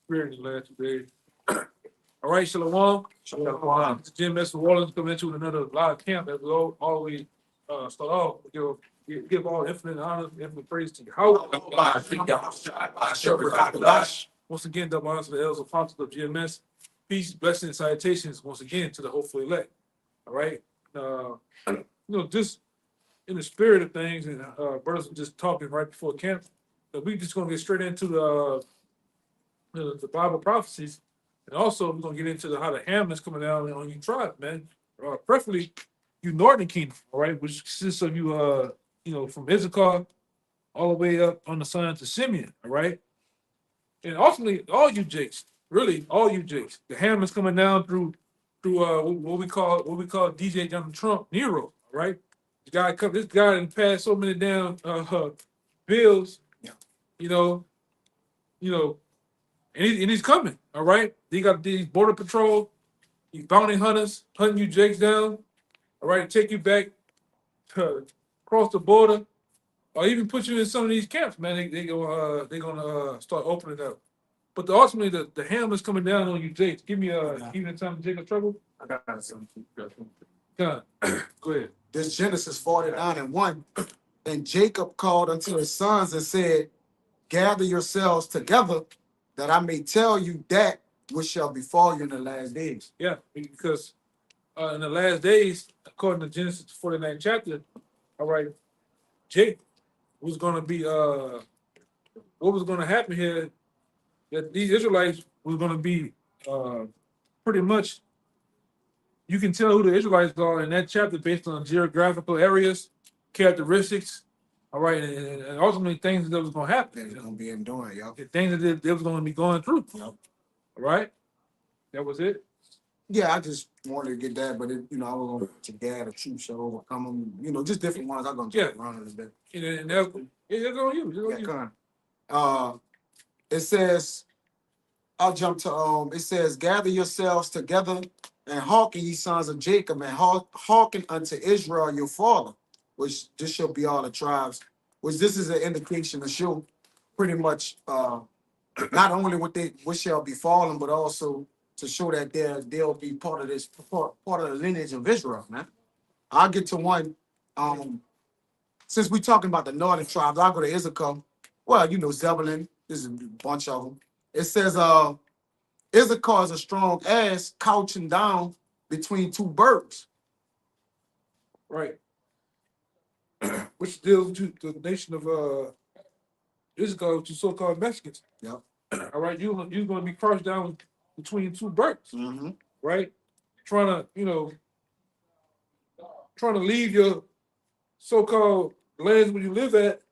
Spirit in the last 2 days. All right, Shalom. Shalom. It's Jim Mr. Wallens coming into another live camp as we always start off. Give all infinite honor, infinite praise to Yahweh. Once again, double honor to the elders apostles of GMS. Peace, blessings, and salutations once again to the hopeful elect. All right. Just in the spirit of things, and brothers were just talking right before camp, that we just gonna get straight into the Bible prophecies, and also we're gonna get into how the Hamlin's coming down on you tribe, man. Preferably you Northern Kingdom, all right, which consists of you, from Issachar all the way up on the side to Simeon, all right, and ultimately all you Jakes, really all you Jakes. The Hamlin's coming down through what we call DJ Donald Trump Nero, all right. This guy done passed so many damn bills, Yeah. you know, and he's coming, all right. He got these border patrol, these bounty hunters hunting you Jakes down, all right, take you back to across the border, or even put you in some of these camps, man. They're gonna start opening up. But ultimately, the hammer's coming down on you, Jakes. Give me even time to Jacob trouble. I got some. Go ahead. This Genesis 49:1. And Jacob called unto his sons and said, gather yourselves together, that I may tell you that which shall befall you in the last days. Yeah, because in the last days, according to Genesis 49 chapter, all right, Jake was going to be, what was going to happen here, that these Israelites was going to be pretty much, you can tell who the Israelites are in that chapter based on geographical areas, characteristics, all right, and ultimately things that was going to happen. They're going to be enduring, y'all. The things that they was going to be going through. Yep. All right? That was it? Yeah, I just wanted to get that, but I was going to Gad, a troop shall overcome them, just different ones. I'm going to jump around a little bit. And that's on you. It says, I'll jump to, it says, gather yourselves together and hearken, ye sons of Jacob, and hearken unto Israel your father, which this shall be all the tribes, which this is an indication to show pretty much not only what shall befall them, but also to show that they'll be part of this, part of the lineage of Israel, man. I'll get to one. Since we're talking about the northern tribes, I'll go to Issachar. Well, Zebulun, there's a bunch of them. It says, Issachar is a strong ass couching down between two birds. Right. Which deals with the nation of Issachar, which is so-called Mexicans. Yep. All right, you're going to be crushed down between two birds, right? Trying to leave your so-called lands where you live at,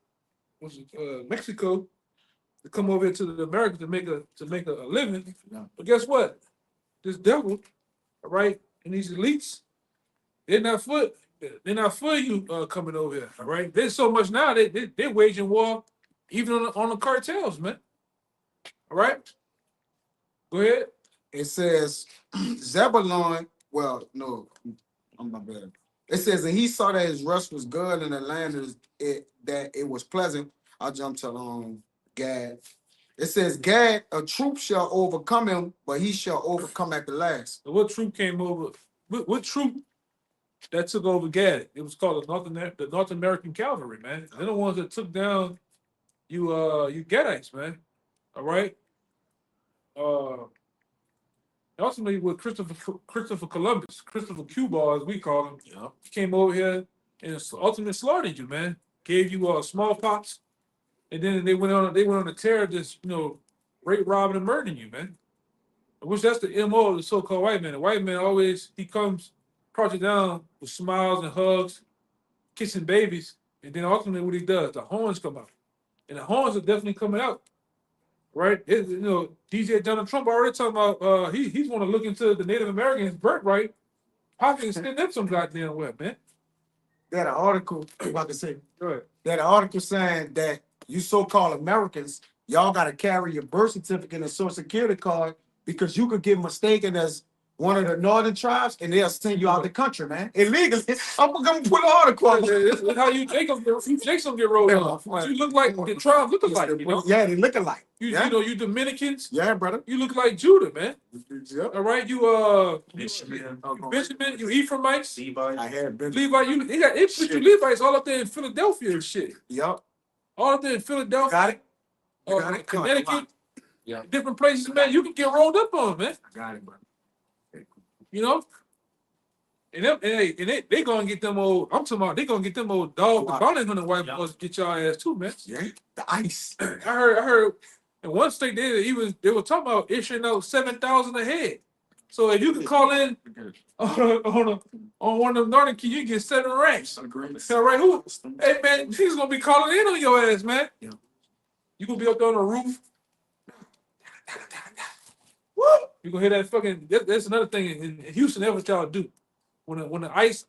which is Mexico, to come over here to the Americans to make a living. Yeah. But guess what? This devil, all right, and these elites, they're not for you coming over here. All right, there's so much now they're waging war, even on the cartels, man. All right, go ahead. It says Zebulun. Well, no, I'm not bad. It says, and he saw that his rest was good, and the land that it was pleasant. I'll jump to Gad. It says, Gad, a troop shall overcome him, but he shall overcome at the last. So what troop came over? What troop that took over Gad? It was called the North American Cavalry, man. They're the ones that took down you Gadites, man. All right. Ultimately, with Christopher Columbus, Christopher Cuba, as we call him, he came over here and ultimately slaughtered you, man. Gave you smallpox, and then they went on to terror this, rape, robbing, and murdering you, man. Which that's the MO of the so-called white man. The white man he comes, crouches down with smiles and hugs, kissing babies, and then ultimately what he does, the horns come out, and the horns are definitely coming out. Right, DJ Donald Trump already talking about he's want to look into the Native Americans' birthright, possibly extend them some goddamn way, man. They had an article, if I can say, Go ahead. They had an article saying that you so-called Americans, y'all got to carry your birth certificate and social security card because you could get mistaken as one of the northern tribes and they'll send you out the country, man. Illegally. I'm gonna put an article on. That's how you Jacob get rolled off. You look like the tribe look alike, Yeah, they look alike. Yeah. You know, you Dominicans, Yeah, brother. you look like Judah, man. Yep. All right, you Benjamin, you Ephraimites, I had been. Levite, they put you Levites all up there in Philadelphia and shit. Yep. All up there in Philadelphia, Got it. You got it. Connecticut, Yeah. different places, man. You can get rolled up on, man. I got it, brother. You know. And they gonna get them old. I'm talking about they gonna get them old dog. The bounty hunter white boys get y'all ass too, man. Yeah. The ice. I heard in one state they were talking about issuing out 7,000 a head. So if you can call in on one of them Northern Keys, you can get 7 racks. All right, who? Hey man, he's gonna be calling in on your ass, man. Yeah. You gonna be up there on the roof. Woo! You gonna hear that fucking? That's another thing in Houston. That's what y'all do. When the ice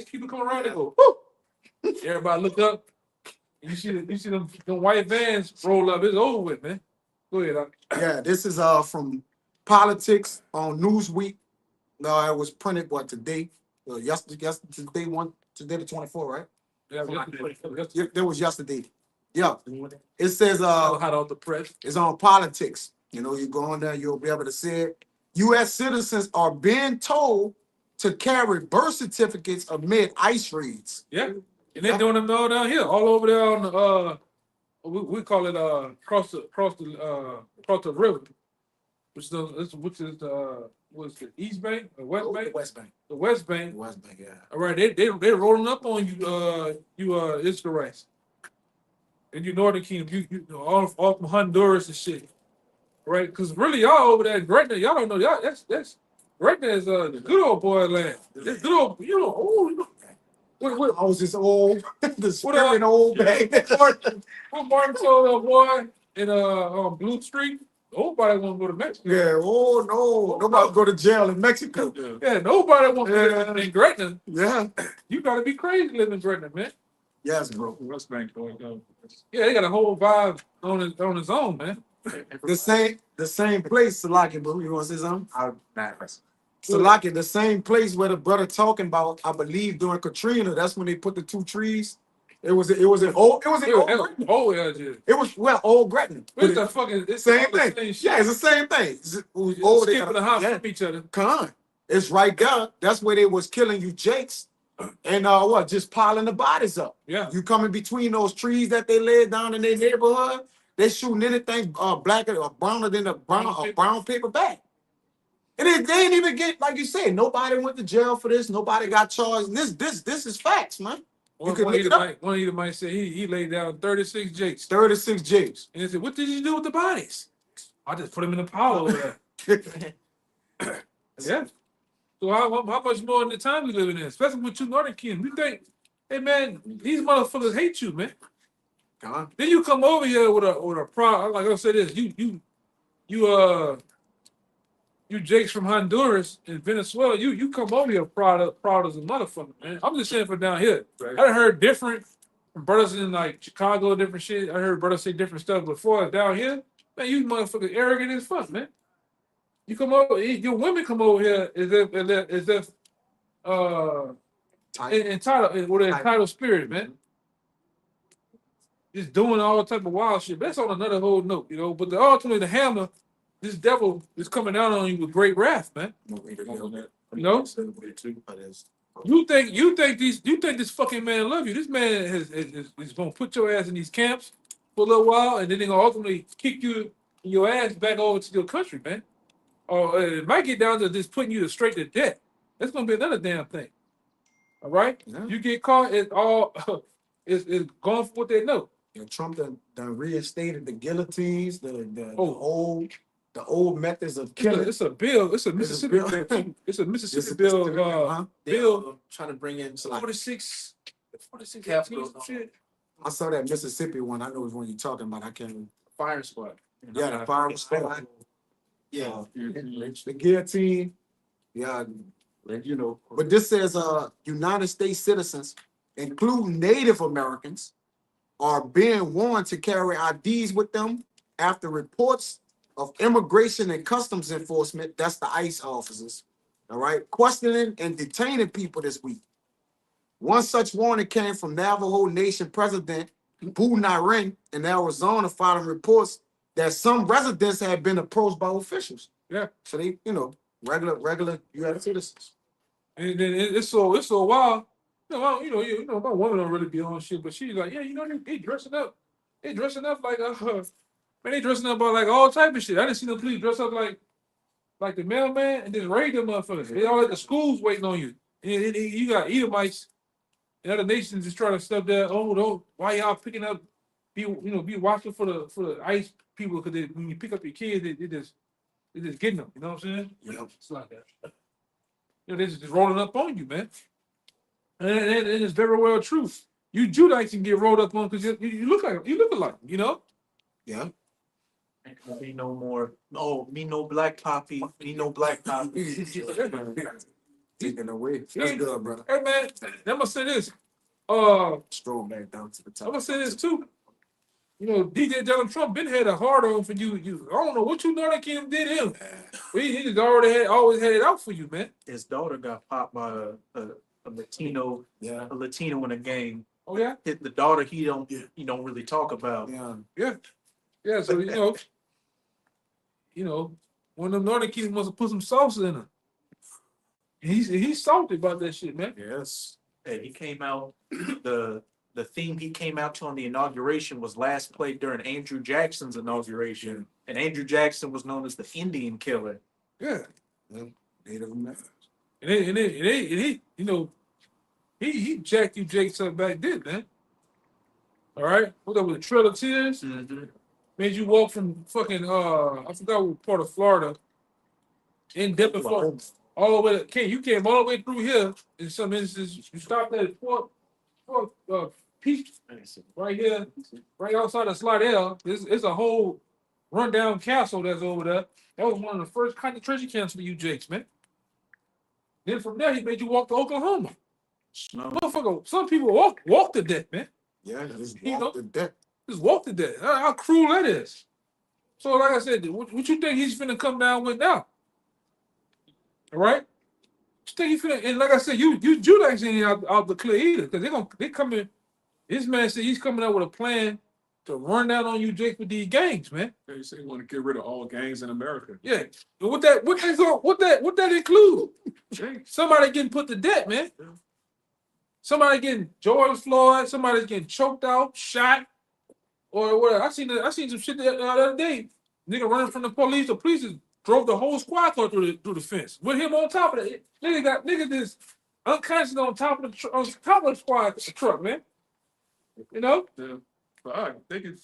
people come around, they go, whoo! Everybody look up. You see them white vans roll up. It's over with, man. Go ahead. Doc. Yeah, this is from Politics on Newsweek. No, it was printed today? Yesterday today the 24th, right? Yeah, Yeah, that was yesterday. Yeah. It says hot off the press. it's on Politics. You know, you go on there, you'll be able to see it. U.S. citizens are being told to carry birth certificates amid ICE raids. Yeah, and they're doing them all down here, all over there on the we call it across the river, which is what's the East Bank or West Bank? The West Bank. The West Bank. The West Bank, yeah. All right, they're rolling up on you Israelites. And you Northern Kingdom, you know, all from Honduras and shit, right? Because really, y'all over there in Gretna, y'all don't know, y'all that's Gretna is the good old boy land. This good old, what I was just old, the spirit old bag. what Martin told that boy in on Blue Street? Nobody want to go to Mexico. Yeah, oh no, nobody go to jail in Mexico. Yeah, nobody wants to live in Gretna. Yeah. You gotta be crazy living in Gretna, man. Yes, bro. West Bank going down. Yeah, they got a whole vibe on his own, man. The same place, Salaki, bro. You want to say something? Salaki, the same place where the brother talking about, I believe during Katrina, that's when they put the 2 trees. It was old Gretna. It was old Gretna. It's the fucking Same all the thing. same shit. Yeah, it's the same thing. Oh, skipping the house from each other. Con. It's right there. That's where they was killing you Jakes. And just piling the bodies up. Yeah. You coming between those trees that they laid down in their neighborhood, they shooting anything blacker or browner than a brown paper bag. And they ain't even get, like you said, nobody went to jail for this, nobody got charged. This is facts, man. One of you might say he laid down 36 Jakes. 36 Jakes. And he said, what did you do with the bodies? I just put them in a pile over there. Yeah. So how much more in the time we living in, especially with you Northern Kingdom? You think, hey man, these motherfuckers hate you, man. Then you come over here with a problem. Like I said, this you Jakes from Honduras and Venezuela. You come over here proud as a motherfucker, man. I'm just saying for down here. Right. I heard different from brothers in like Chicago, different shit. I heard brothers say different stuff before. Down here, man, you motherfuckers arrogant as fuck, man. You come over, your women come over here as if entitled with an entitled spirit, man. Just doing all type of wild shit. But that's on another whole note, you know. But ultimately, the hammer, this devil is coming down on you with great wrath, man. You know. You think this fucking man love you? This man is gonna put your ass in these camps for a little while, and then they're gonna ultimately kick your ass back over to your country, man. Or it might get down to just putting you straight to death. That's gonna be another damn thing. All right, yeah. You get caught, it's going for what they know. And Trump done reinstated the guillotines, the old methods of killing. It's a bill. It's a Mississippi bill. It's a Mississippi bill. Bill trying to bring in 46 capital shit. I saw that Mississippi one. I know which one you're talking about. I can't. Firing squad. Yeah, the firing squad. Yeah, the guillotine. Yeah, you know. But this says United States citizens, including Native Americans, are being warned to carry IDs with them after reports of Immigration and Customs Enforcement, that's the ICE officers, all right, questioning and detaining people this week. One such warning came from Navajo Nation President Boo Naren in Arizona, following reports that some residents had been approached by officials. Yeah. So they, regular U.S. citizens. And then it's so wild. My woman don't really be on shit, but she's like, yeah, they dressing up. They dressing up like man, they dressing up like all type of shit. I didn't see the police dress up like the mailman and just raid them motherfuckers. They all at the schools waiting on you. And you got Edomites and other nations just trying to stuff there. Oh, don't why y'all picking up? Be watching for the ICE people because when you pick up your kids, they just getting them. You know what I'm saying? Yep. It's like that. They're just rolling up on you, man. And it's very well true. You Judites can get rolled up on because you look alike, Yeah. Ain't gonna be no more. No, me no black poppy. Me no black poppy. Taking away. That's good, brother. Hey man, I'm gonna say this. Stroll back down to the I'm top. gonna say this too. DJ Donald Trump been had a hard on for you. I don't know what you Northern Kingdom did him. He just always had it out for you, man. His daughter got popped by a Latino, Yeah. a Latino in a game. Oh yeah, The daughter he don't really talk about. Yeah. yeah. So one of them Northern Kingdom must have put some sauce in him. He's salty about that shit, man. Yes. Hey, he came out. The theme he came out to on the inauguration was last played during Andrew Jackson's inauguration, and Andrew Jackson was known as the Indian killer. Yeah, Native Americans. and he jacked you Jakes up back then, man. All right, what that was a Trail of Tears. Made you walk from fucking I forgot what part of Florida, in Denver, Florida, all the way to you came all the way through here. In some instances, you stopped at Fort Peach right here, right outside of Slidell. It's a whole rundown castle that's over there. That was one of the first concentration camps for you Jakes, man. Then from there, he made you walk to Oklahoma. Motherfucker, some people walk to death, man. Yeah, just You know? walk to death. Just walk to death. How cruel that is. So, like I said, what you think he's finna come down with now? All right? What you think he's finna? And like I said, you Judites ain't out the clear either, because they coming. This man said he's coming up with a plan to run down on you, Jake, with these gangs, man. They say you want to get rid of all gangs in America. Yeah. And what that include? Somebody getting put to death, man. Somebody getting George Floyd. Somebody's getting choked out, shot, or whatever. I seen some shit the other day. Nigga running from the police. The police just drove the whole squad car through the fence with him on top of it. Nigga just unconscious on top of the squad truck, man. Yeah. But they could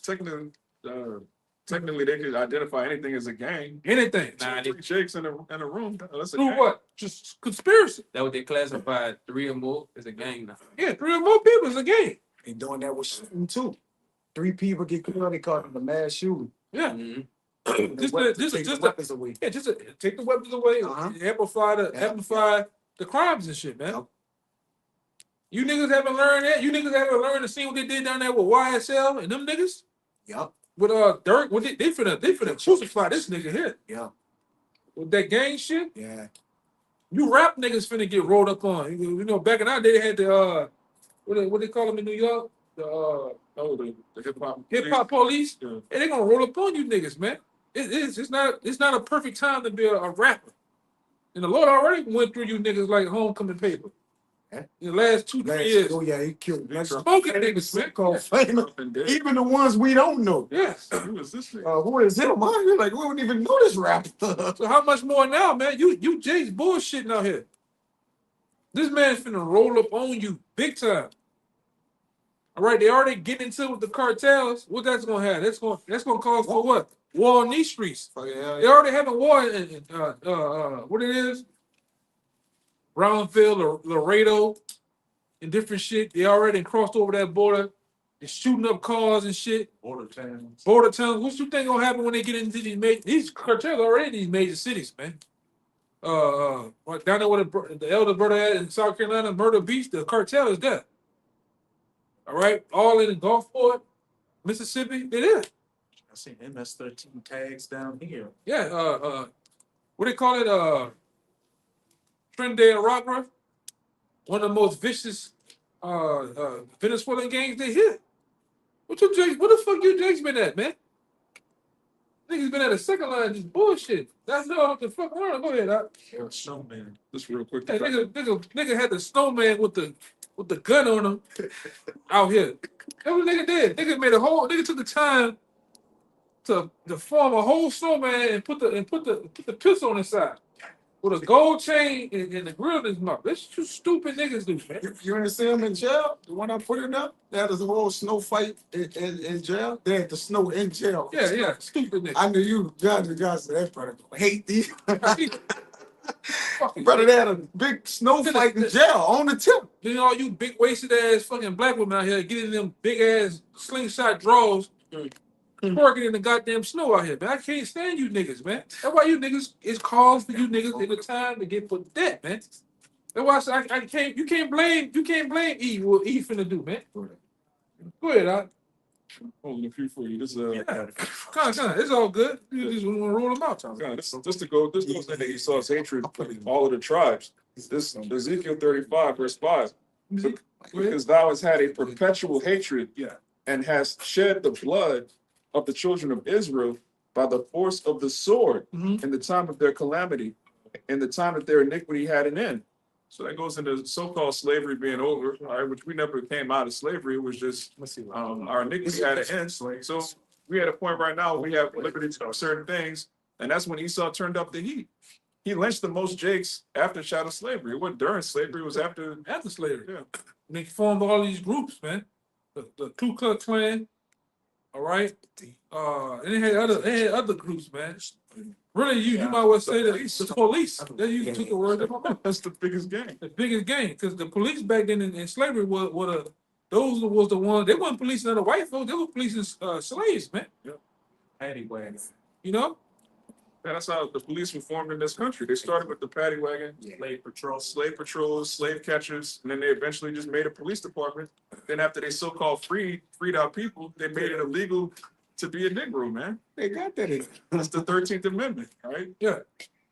technically they could identify anything as a gang. Anything. Nah, Three Jakes in a room. That's a Through gang. what? Just conspiracy. that what they classified 3 or more as a gang now. Yeah, 3 or more people is a game. They doing that with shooting too. 3 people get killed. They call it a mass shooting. Yeah. Mhm. Just Take the just weapons away. yeah, take the weapons away, amplify the crimes and shit, man. Yep. You niggas haven't learned that. You niggas haven't learned to see what they did down there with YSL and them niggas Yep. with Dirk. What they finna crucify this nigga here Yeah. with that gang shit. Yeah. You rap niggas finna get rolled up on. Back in our day they had the what they call them in New York, the The hip hop police. Yeah. And they gonna roll up on you niggas, man. It's not a perfect time to be a rapper. And the Lord already went through you niggas like homecoming paper. Yeah. In the last 2-3 years. Oh yeah, he killed. Big Trump. Smoking niggas, man. Called famous. And dead. Even the ones we don't know. Yes. Who is this nigga? Who is him? Man? You're like, we don't even know this rapper. So how much more now, man? You Jay's bullshitting out here. This man's finna roll up on you big time. All right, they already getting into it with the cartels. What that's gonna have? That's gonna cause for what? War on these streets. Oh, yeah. They already having war in what it is? Brownfield, Laredo, and different shit. They already crossed over that border. They're shooting up cars and shit. Border towns. Border towns. What you think gonna happen when they get into these cartels already in these major cities, man? Down there where the elder brother at in South Carolina, Murder Beach, the cartel is there. All right, all in Gulfport, Mississippi, they there. I seen MS-13 tags down here. Yeah, what they call it? Trinidad and Rockruff, one of the most vicious Venezuelan gangs they hit. What the fuck you Jakes been at, man? Niggas been at the second line just bullshit. That's not what the fuck on. Go ahead, Doc. Snowman. Just real quick. Hey, nigga had the snowman with the gun on him out here. That's what nigga did. Nigga took the time to form a whole snowman and put the pistol on his side with a gold chain and the grill in his mouth. That's two stupid niggas do, man. You ain't see him in jail? The one I put in there? They had this whole snow fight in jail. They had the snow in jail. Yeah, stupid niggas. I knew you, John Johnson. That brother hate these. Fucking Brother, they had a big snow fight in jail on the tip. Then all you big wasted ass fucking black women out here getting them big ass slingshot draws, working in the goddamn snow out here, man. I can't stand you niggas, man. That's why you niggas, it's calls for you niggas in the time to get put that, man. That's why I said I can't. You can't blame Eve what Eve finna do, man. Go ahead, Doc. Holding a few for you. This Yeah, come on, it's all good. You just want to roll them out, Tom. this goes into Esau's hatred of all of the tribes. This Ezekiel 35 verse 5. Go ahead. Because thou hast had a perpetual hatred, and hast shed the blood of the children of Israel by the force of the sword Mhm. in the time of their calamity, in the time that their iniquity had an end. So that goes into so-called slavery being over, all right, which we never came out of slavery. It was just our iniquity had an end. So we at a point right now where we have liberty to do certain things, and that's when Esau turned up the heat. He lynched the most Jakes after shadow slavery. It wasn't during slavery, it was after. After slavery, Yeah. they formed all these groups, man. The Ku Klux Klan, all right. And they had other groups, man. Really, you might well say that the police. That you took the word out of my mouth. That's the biggest game. The biggest game, because the police back then in slavery those was the ones. They weren't policing other white folks. They were policing slaves, man. Paddy wagon. You know. And that's how the police were formed in this country. They started with the paddy wagon, Slave patrol. slave patrols, slave catchers, and then they eventually just made a police department. Then after they so-called freed our people, they made it illegal to be a Negro, man. They got that in. That's the 13th Amendment, all right? Yeah.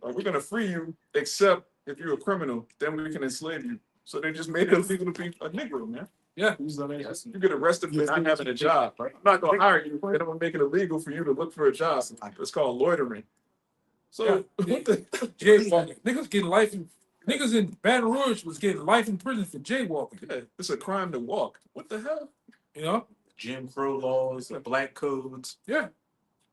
We're gonna free you, except if you're a criminal, then we can enslave you. So they just made it illegal to be a Negro, man. Yeah. You get arrested for not having a job. I'm not gonna hire you, then I'm gonna make it illegal for you to look for a job. It's called loitering. So what the Jaywalking. Niggas in Baton Rouge was getting life in prison for jaywalking. yeah, it's a crime to walk. What the hell? You know. Jim Crow laws, the black codes. Yeah.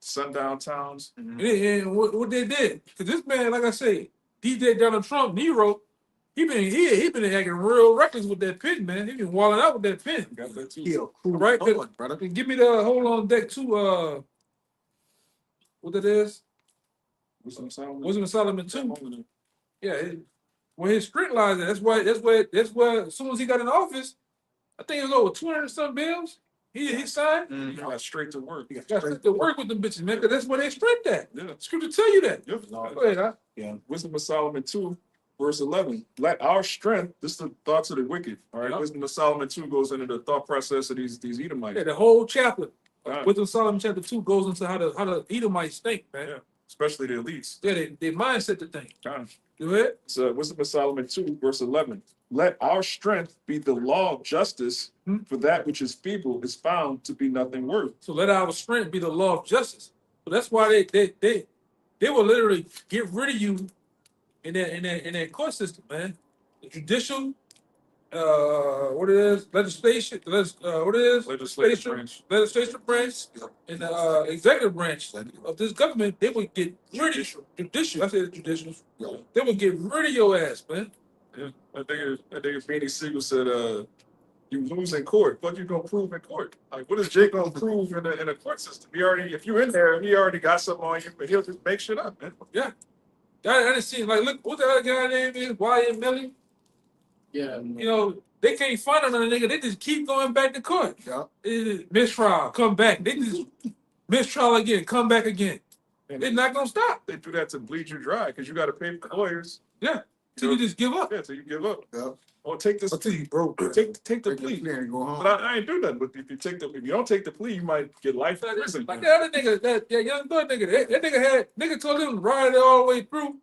Sundown towns. And what they did, because this man, like I say, DJ Donald Trump, Nero, he been acting real reckless with that pen, man. He been walling out with that pen. Got that too. Yeah, cool. Right, Hold on, brother. And give me the hold on deck too. What that is? Wisdom Wisdom of Solomon 2. Yeah, where his strength lies at. That's where as soon as he got in office, I think it was over 200 some bills. He signed. You got straight to work. Got to work with them bitches, man, because that's where they strength at. Yeah. Scripture tell you that. Yep. Go ahead, huh? Wisdom of Solomon 2, verse 11. Let our strength, this is the thoughts of the wicked. All right. Yep. Wisdom of Solomon 2 goes into the thought process of these Edomites. Yeah, the whole chapter. Right. Wisdom of Solomon chapter 2 goes into how the Edomites think, man. Yeah. Especially the elites. Yeah, they mindset the thing. Kind Go ahead. So Wisdom of Solomon 2, verse 11. Let our strength be the law of justice, for that which is feeble is found to be nothing worth. So let our strength be the law of justice. So that's why they will literally get rid of you in that court system, man. The judicial, what it is, legislation, what it is, legislative branch, and the executive branch of this government, they would get rid of judicial. I said judicial. They would get rid of your ass, man. Yeah. I think Beanie Siegel said, you lose in court. What you gonna prove in court? Like, what is Jake gonna prove in a court system? If you in there, he already got something on you, but he'll just make shit up, man. Yeah. I didn't see, like, look, what the other guy name is? Y.M. Millie? Yeah. You know, they can't find another nigga. They just keep going back to court. Yeah. Mistrial, come back. They just mistrial again, come back again. They're not gonna stop. They do that to bleed you dry because you got to pay for lawyers. Yeah. Till you just give up. Yeah, till you give up. Yeah. Or take this. Until you broke. Take the Take the plea. plea and go home. But I ain't do nothing. But if you don't take the plea, you might get life in prison. Like that other nigga, that young boy nigga, that nigga told him to ride it all the way through.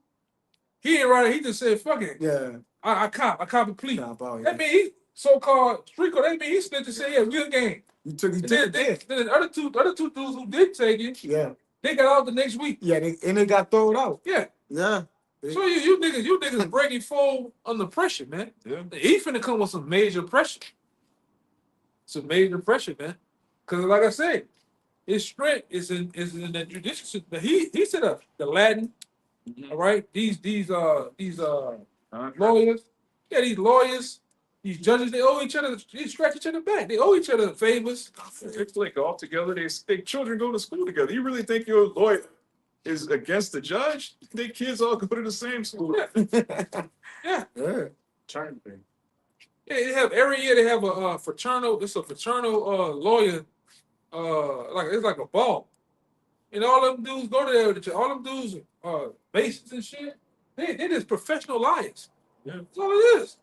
He ain't ride it, he just said, fuck it. Yeah. I cop a plea. Stop out That here. mean he so-called street code, that mean he snitched and said, yeah, real game. You took And it then there. the other two dudes who did take it, Yeah. They got out the next week. Yeah, they got thrown out. Yeah. Yeah. So you niggas breaking full under pressure, man. Yeah. He finna come with some major pressure. Some major pressure, man. Cause like I said, his strength is in the judicial system. He set up the Latin, all right. These lawyers, yeah, these lawyers, these judges, they owe each other, they scratch each other back. They owe each other favors. They play golf together. They children go to school together. You really think your lawyer is against the judge? Their kids all go to the same school. Yeah. Yeah. Turn thing. Yeah, they have every year they have a fraternal. It's a fraternal lawyer. It's like a ball, and all them dudes go to there. With each other. All them dudes bases and shit. They just professional liars. Yeah. That's all it is.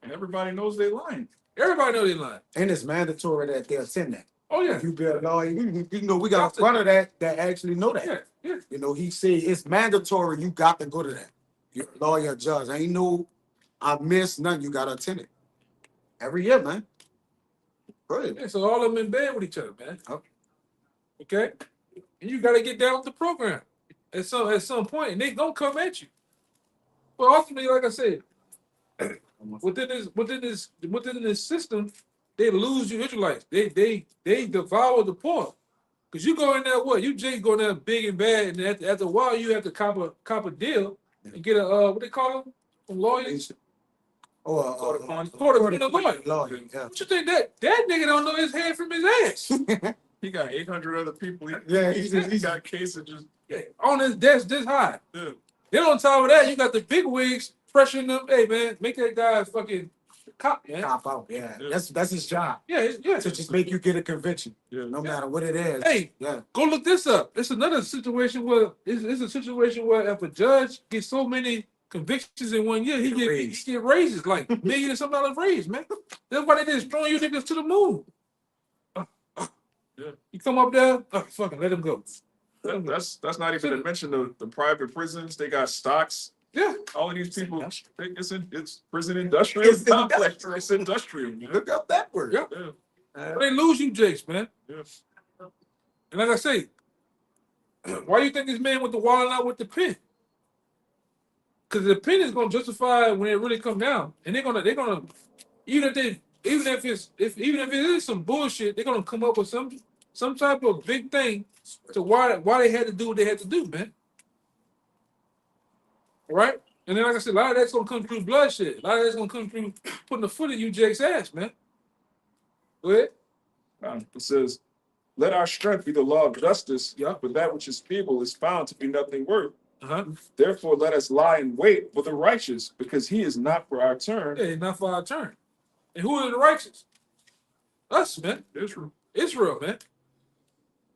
And everybody knows they lying. Everybody know they lying. And it's mandatory that they attend that. Oh yeah, If you be a lawyer, you know we got a front of that actually know that. yeah, yeah. You know, he said it's mandatory. You got to go to that. You're a lawyer, judge. Ain't no I missed none. You got to attend it every year, man. Brilliant. Yeah, so all of them in bed with each other, man. Okay. Okay, and you got to get down with the program at some point, and they gonna come at you. But ultimately, like I said, within this system, they lose you Israelites. They devour the poor. Cause you go in there, what you just go in there big and bad, and after a while you have to cop a deal and get a what they call them, some lawyers. Or Court of lawyer. lawyer. Yeah. What you think that nigga don't know his head from his ass? He got 800 other people. Yeah, He got cases just. Yeah, on his desk this high. Yeah. Then on top of that, you got the big wigs pressuring them. Hey man, make that guy a fucking cop, man. Cop out. Yeah. Yeah. That's his job. Yeah, yeah. To just make you get a conviction, Yeah. no matter what it is. Hey, Yeah. go look this up. It's another situation where it's a situation where if a judge gets so many convictions in 1 year, he get raises like $1 million and some dollars raise, man. That's why they just throwing you niggas to the moon. Yeah. You come up there, fucking let him go. That's not even to mention the private prisons. They got stocks. Yeah. All of these people, it's prison industrial It's complex. It's industrial. Man. Look up that word. Yeah. Yeah. They lose you, Jakes, man. Yeah. And like I say, why do you think this man went to wilding out with the pen? Because the pen is gonna justify when it really come down, and they're gonna even if it is some bullshit, they're gonna come up with some type of big thing to why they had to do what they had to do, man. All right? And then like I said, a lot of that's gonna come through bloodshed. A lot of that's gonna come through putting a foot in you, Jake's ass, man. Go ahead. It says, "Let our strength be the law of justice, Yeah. but that which is feeble is found to be nothing worth. Uh-huh. Therefore, let us lie in wait for the righteous, because he is not for our turn." Yeah, not for our turn. And who are the righteous? Us, man. Israel, man.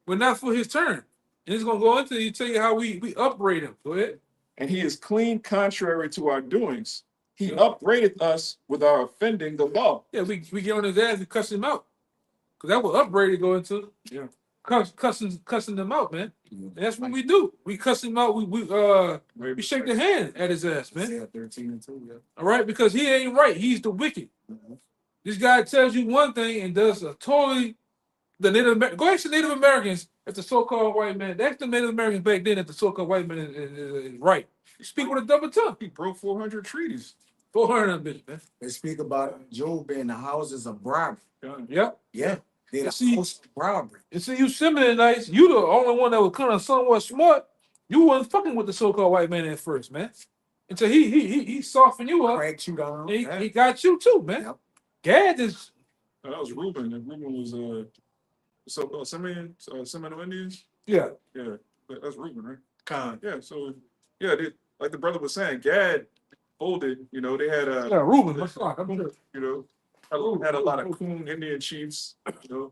But not for his turn. And it's gonna go into you, tell you how we upbraid him. Go ahead. And he is clean contrary to our doings. He upbraided us with our offending the law. Yeah, we get on his ass and cuss him out. Cause that's what upbraided go into. Yeah. Cussing them out, man. And that's what we do. We cuss him out. We shake the hand at his ass, man. Yeah, 13 and 2, yeah. All right, because he ain't right. He's the wicked. This guy tells you one thing and does a totally the go ask the Native Americans if the so-called white man. That's the Native Americans back then if the so-called white man is right. You speak with a double tongue. He broke 400 treaties. 400 of them bitches, man. They speak about Job being the houses of bribery. Yep. Yeah. They're the See- house of bribery. And see, you Simeonites, you the only one that was kind of somewhat smart. You wasn't fucking with the so-called white man at first, man. Until he softened you up. Cracked you down. And he got you too, man. Yep. Gad is That was Reuben, and Reuben was so-called Seminole Indians. yeah. Yeah, that's Reuben, right? Con. Yeah, so yeah, like the brother was saying, Gad folded. You know, they had Yeah, Reuben, my son. I'm sure. you know, had a lot of coon Indian chiefs. You know,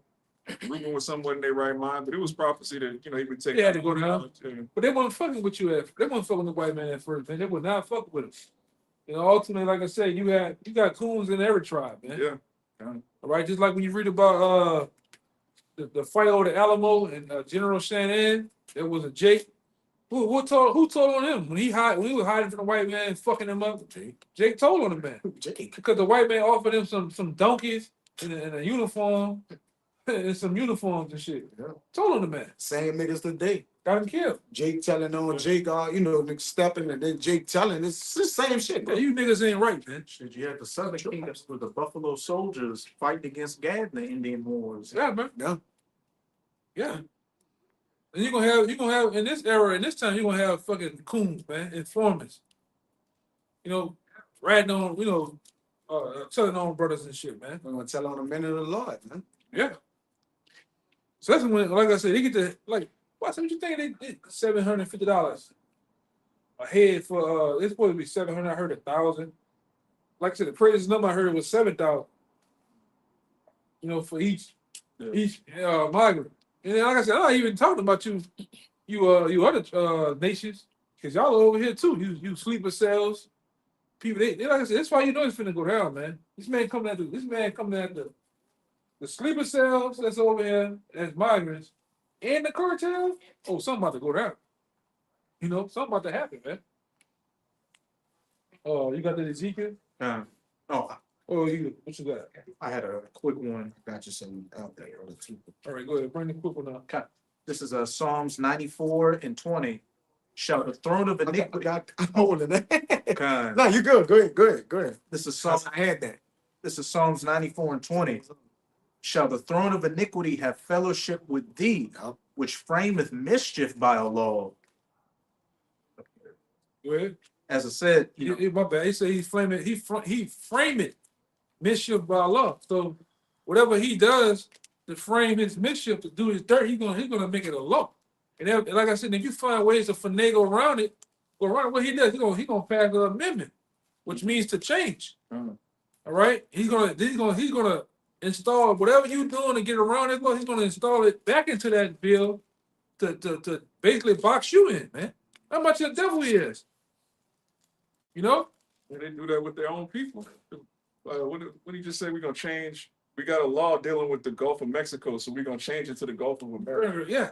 Reuben was someone in their right mind, but it was prophecy that he would take. He had to go down. Yeah. But they weren't fucking with you at they weren't fucking with the white man at first, man. They would not fuck with him. You know, ultimately, like I said, you got coons in every tribe, man. Yeah. All right, just like when you read about the fight over the Alamo and General Shannon, there was a Jake. Who told on him when he was hiding from the white man, fucking him up? Jake told on the man Jake. because the white man offered him some donkeys and a uniform and some uniforms and shit. Yeah. Told on the man. Same niggas today. got him killed. Jake telling on Jake, you know, nigga stepping, and then Jake telling. It's the same shit, Yeah, bro. you niggas ain't right, man. Shit, you had the Southern Kingdoms with the Buffalo Soldiers fighting against Gad in the Indian Wars. Yeah, man. Yeah. Yeah. And you're gonna have in this era, in this time, you're gonna have fucking coons, man, informants. You know, ratting on, you know, telling on brothers and shit, man. I'm gonna tell on the men of the Lord, man. Yeah. So that's when, like I said, they get to like, what you think they did $750 a head for it's supposed to be 700. I heard 1,000. Like I said, the craziest number I heard was 7,000. You know, for each migrant. And then, like I said, I'm not even talking about you other nations, because y'all are over here too. You sleeper cells, people. They like I said, that's why you know it's finna go down, man. This man coming at the sleeper cells that's over here as migrants and the cartel. Oh, something about to go down. You know, something about to happen, man. Oh, you got the Ezekiel? Oh, Oh, what you got? I had a quick one. Got you some out there, too. All right, go ahead. Bring the quick one up. This is Psalms 94 and 20. Shall the throne of iniquity. I'm holding that. Con. No, you good. Go ahead. This is Psalms. I had that. This is Psalms 94 and 20. Shall the throne of iniquity have fellowship with thee, Yup. which frameth mischief by a law? Go ahead. As I said, you know, My bad. He said he frame it mischief by law. So whatever he does to frame his mischief, to do his dirt, he's gonna make it a law. And like I said, if you find ways to finagle around it, go around what he does, he's gonna pass an amendment, which means to change. Mhm. All right, he's gonna install whatever you're doing to get around it. Well, he's gonna install it back into that bill to basically box you in, man. How much of the devil he is, you know? And they do that with their own people. What did he just say? We're gonna change. We got a law dealing with the Gulf of Mexico, so we're gonna change it to the Gulf of America. Yeah,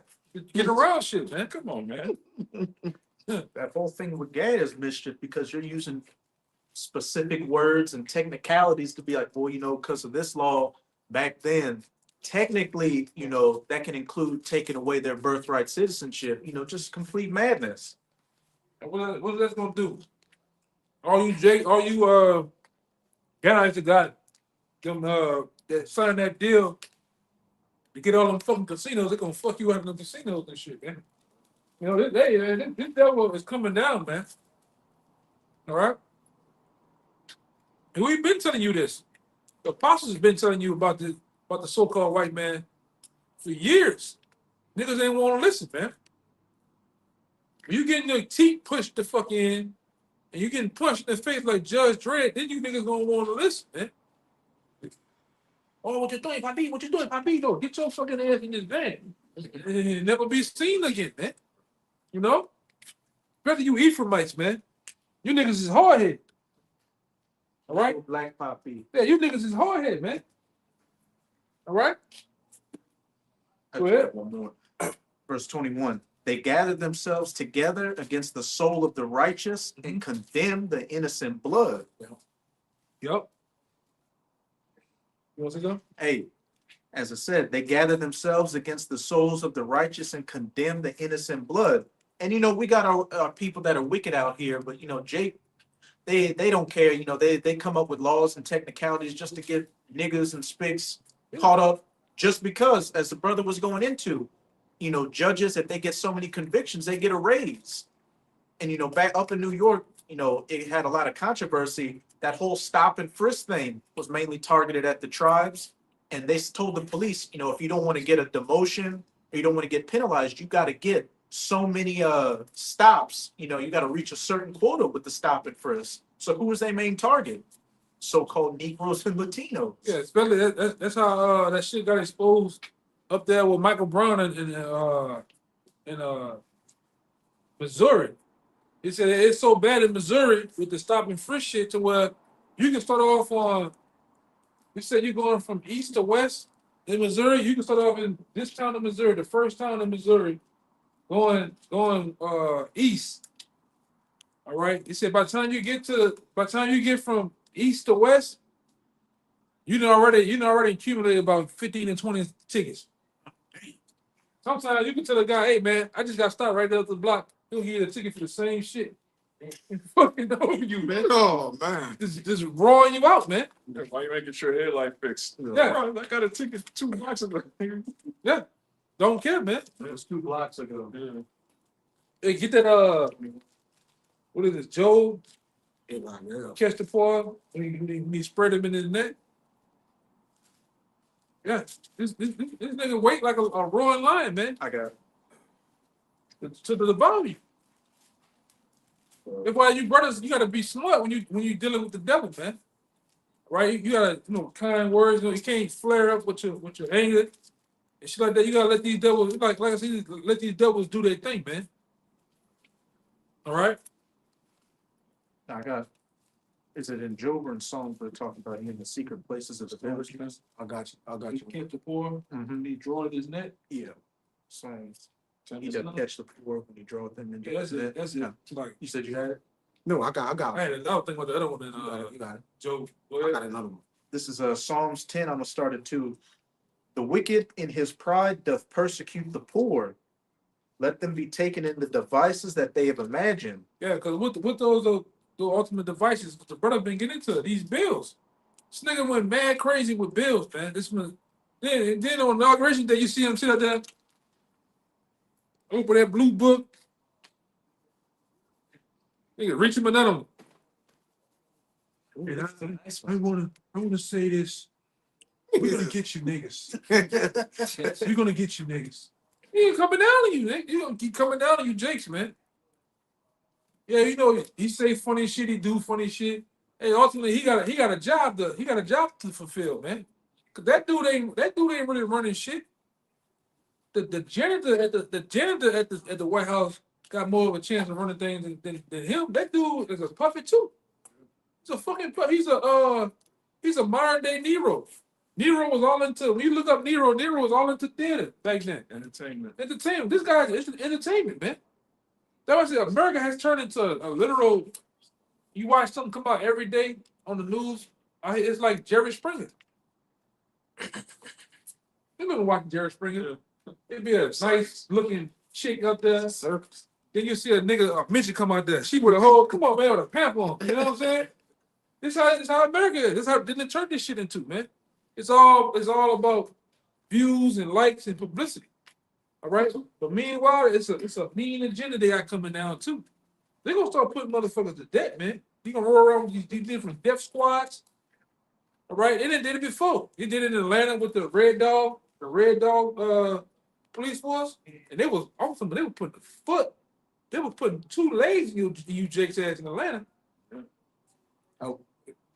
get around shit, man. Come on, man. that whole thing with Gad is mischief because you're using specific words and technicalities to be like, well, you know, because of this law back then, technically, you know, that can include taking away their birthright citizenship, you know, just complete madness. And what is that gonna do? All you guys that got them that signed that deal to get all them fucking casinos, they're gonna fuck you out of the casinos and shit, man. You know, this devil is coming down, man. All right? And we've been telling you this. The apostles have been telling you about the so-called white man for years. Niggas ain't want to listen, man. When you getting your teeth pushed the fuck in, and you getting punched in the face like Judge Dredd, then you niggas gonna want to listen, man. Oh, what you doing, Papi? What you doing, Papi? No, get your fucking ass in this van. And never be seen again, man. You know? Rather you Ephraimites, man. You niggas is hard-headed. All right? Black Poppy. Yeah, you niggas is hard-headed, man. All right? Go ahead. One more. Verse 21. They gathered themselves together against the soul of the righteous and condemned the innocent blood. Yup. You want to go? Hey, as I said, they gathered themselves against the souls of the righteous and condemned the innocent blood. And, you know, we got our people that are wicked out here, but, you know, Jake, they don't care. You know, they come up with laws and technicalities just to get niggas and spics caught up just because, as the brother was going into, you know, judges, if they get so many convictions, they get a raise. And, you know, back up in New York, you know, it had a lot of controversy. That whole stop and frisk thing was mainly targeted at the tribes. And they told the police, you know, if you don't want to get a demotion or you don't want to get penalized, you got to get so many stops. You know, you got to reach a certain quota with the stop and frisk. So who was their main target? So-called Negroes and Latinos. Yeah, especially that's how that shit got exposed up there with Michael Brown in Missouri. He said it's so bad in Missouri with the stop and frisk shit to where you can start off on. He said you're going from east to west in Missouri. You can start off in this town of Missouri, the first town in Missouri, going east. All right. He said by the time you get from east to west, you know already accumulated about 15 and 20 tickets. Sometimes you can tell a guy, hey man, I just got stopped right there at the block. He'll give you a ticket for the same shit. And fucking over you, man. Oh man. Just rawing you out, man. Why you making sure headlight fixed? Yeah. Bro, I got a ticket 2 blocks ago. Yeah. Don't care, man. It was 2 blocks ago. Yeah. Hey, get that what is this, Joe? Yeah. Catch the paw when he spread him in his neck. Yeah, this nigga wait like a roaring lion, man. I got To the bottom of you. That's why you brothers, you gotta be smart when you dealing with the devil, man. Right? You gotta, kind words. You can't flare up with your anger and shit like that. You gotta let these devils, like I said, let these devils do their thing, man. All right. I got. Is it in Job or in Psalms where it talks about in the secret places of the Philistines? I got you. I got He you. kept the poor, Mm-hmm. he drawing his net. Yeah. Psalms. He doesn't catch the poor when he draweth them into Yeah, that's his it. net. That's Yeah. it. Like, You said you had it? No, I got I it. had another thing with the other one in You got it. You got it. Joe. Go I got ahead. another one. This is Psalms 10. I'm gonna start at 2. The wicked in his pride doth persecute the poor. Let them be taken in the devices that they have imagined. Yeah, because with those ultimate devices, the brother been getting into these bills. This nigga went mad crazy with bills, man. This one, then on inauguration day, you see him sit out there, open that blue book. Nigga, reach him another one. And I wanna say this. We're gonna get you niggas. We're gonna get you niggas. He ain't coming down on you, nigga. He gonna keep coming down on you, Jakes, man. Yeah, he say funny shit, he do funny shit. Hey, ultimately, he got a job to fulfill, man. Cause that dude ain't really running shit. The janitor at the White House got more of a chance of running things than him. That dude is a puppet too. He's a fucking puppet. He's a modern day Nero. Nero was all into, when you look up Nero was all into theater back then. Entertainment. Entertainment. This guy's entertainment, man. That was it. America has turned into a literal. You watch something come out every day on the news. It's like Jerry Springer. You never watch Jerry Springer. It'd be a nice looking chick up there. Circus. Then you see a midget come out there. She with a whole, come on, man, with a pamp on. You know what I'm saying? This how America is. This how didn't turn this shit into, man. It's all about views and likes and publicity. All right. But meanwhile, it's a mean agenda they got coming down too. They're gonna start putting motherfuckers to death, man. You gonna roll around with these different death squads. All right. They did it before. They did it in Atlanta with the Red Dog police force. And they was awesome, but they were putting 2 legs in you Jake's ass in Atlanta. Oh,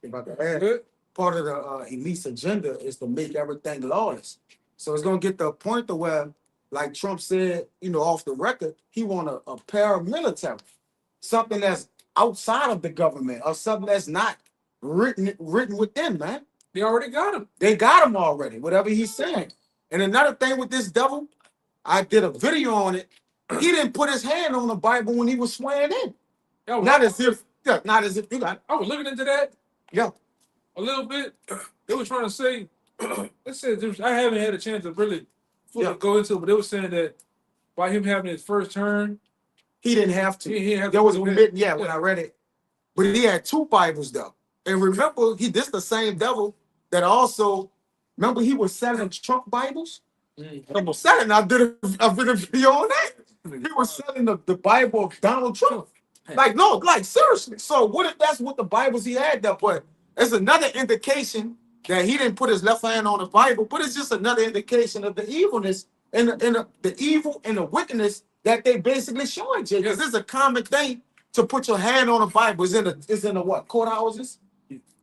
about to add, Good. part of the elite's agenda is to make everything lawless. So it's gonna get to a point to where, like Trump said, off the record, he want a paramilitary, something that's outside of the government or something that's not written within, man. They already got him. They got him already, whatever he's saying. And another thing with this devil, I did a video on it. He didn't put his hand on the Bible when he was swearing in. Not as if you got it. I was looking into that. Yeah. A little bit. They were trying to say, I haven't had a chance to really fully go into it, but they were saying that by him having his first term, He didn't have to. he didn't have There to was do a that. bit, when I read it. But he had 2 Bibles though. And remember, this the same devil that also, remember he was selling Trump Bibles? I was selling, I did a video on that. He was selling the Bible of Donald Trump. Like seriously. So what if that's what the Bibles he had there? But it's another indication that he didn't put his left hand on the Bible, but it's just another indication of the evilness and the evil and the wickedness that they basically showing you. Because it's a common thing to put your hand on a Bible. It's in the what? Courthouses?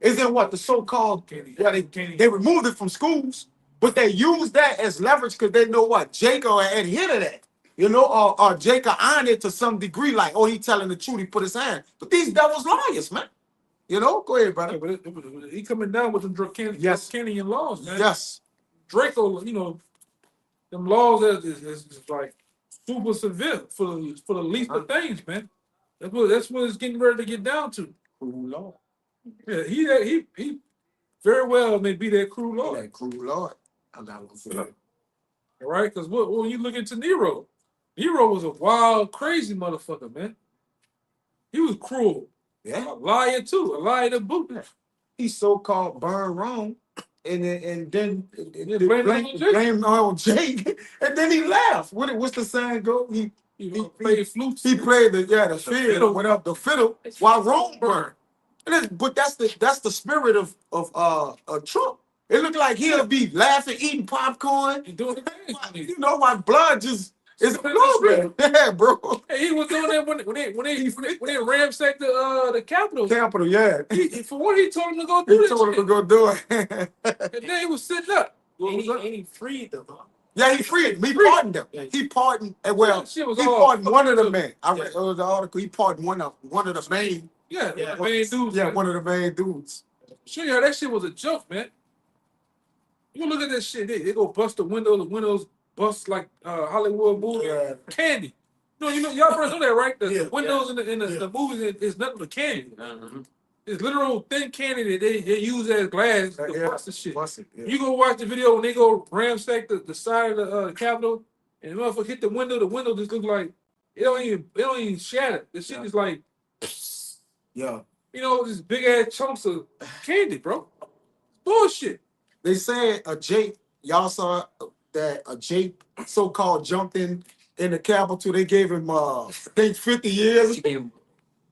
It's in what? The so-called, they removed it from schools, but they use that as leverage because they know what? Jake will adhere to that. Or Jake will iron it to some degree, like, oh, he telling the truth, he put his hand. But these devils lawyers, man. Go ahead, brother. Yeah, but he coming down with them draconian laws, man. Yes. Draco, them laws is like super severe for the least of things, man. That's what it's getting ready to get down to. Cruel Lord. Yeah, he very well may be that cruel law. That cruel Lord. I got one for you. All right, because when you look into Nero, Nero was a wild, crazy motherfucker, man. He was cruel, Yeah. a liar too, a liar to boot. He so-called burned wrong, and then Yeah, blame it on Jake. blame on Jake, and then he laughed. What's the saying go? He played flutes. He played the fiddle, fiddle. whatever the fiddle while Rome burned. But that's the spirit of Trump. It looked like he'll be laughing, eating popcorn. He doing the thing. You know, my blood just is flowing. Yeah, bro. Hey, he was doing that when they ransacked the Capitol. Capital, yeah. For what he told him to go do He this told him to shit. go do it. And then he was sitting up. And he freed them. Yeah, he freed him. He pardoned them. He pardoned. Well, That shit was he all pardoned one of the fucked men. I read the article. He pardoned one of the main. Yeah, Yeah. the main dudes. Yeah, man. one of the main dudes. Show you how that shit was a joke, man. You look at that shit. They go bust the windows bust like Hollywood movie. Yeah. Candy. Y'all first know that, right? The Yeah. windows in the movies is nothing but candy. It's literal thin candy that they use as glass to Yeah. bust the shit. Bust it, yeah. You go watch the video when they go ransack the side of the Capitol and the motherfucker hit the window just look like it don't even shatter. The shit is like Yeah. just big ass chunks of candy, bro. Bullshit. They said a Jake, y'all saw that a Jake so-called jumped in the Capitol. They gave him I think 50 years. She gave him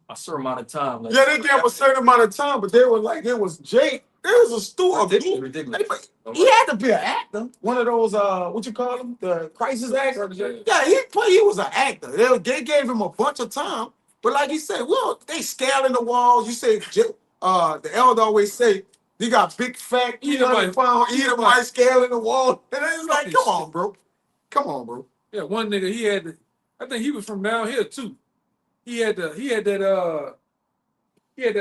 a certain amount of time. Like, Yeah, they gave him a certain amount of time, but they were like, it was Jake. It was a steward. ridiculous. He had to be an actor. One of those what you call them? The crisis actors. Yeah, he was an actor. They gave him a bunch of time. But like he said, well, they scaling the walls. You say the elder always say he got big fat, Edomite. Edomite scaling the wall. And it's like, come on, bro. Come on, bro. Yeah, one nigga, I think he was from down here too. He had that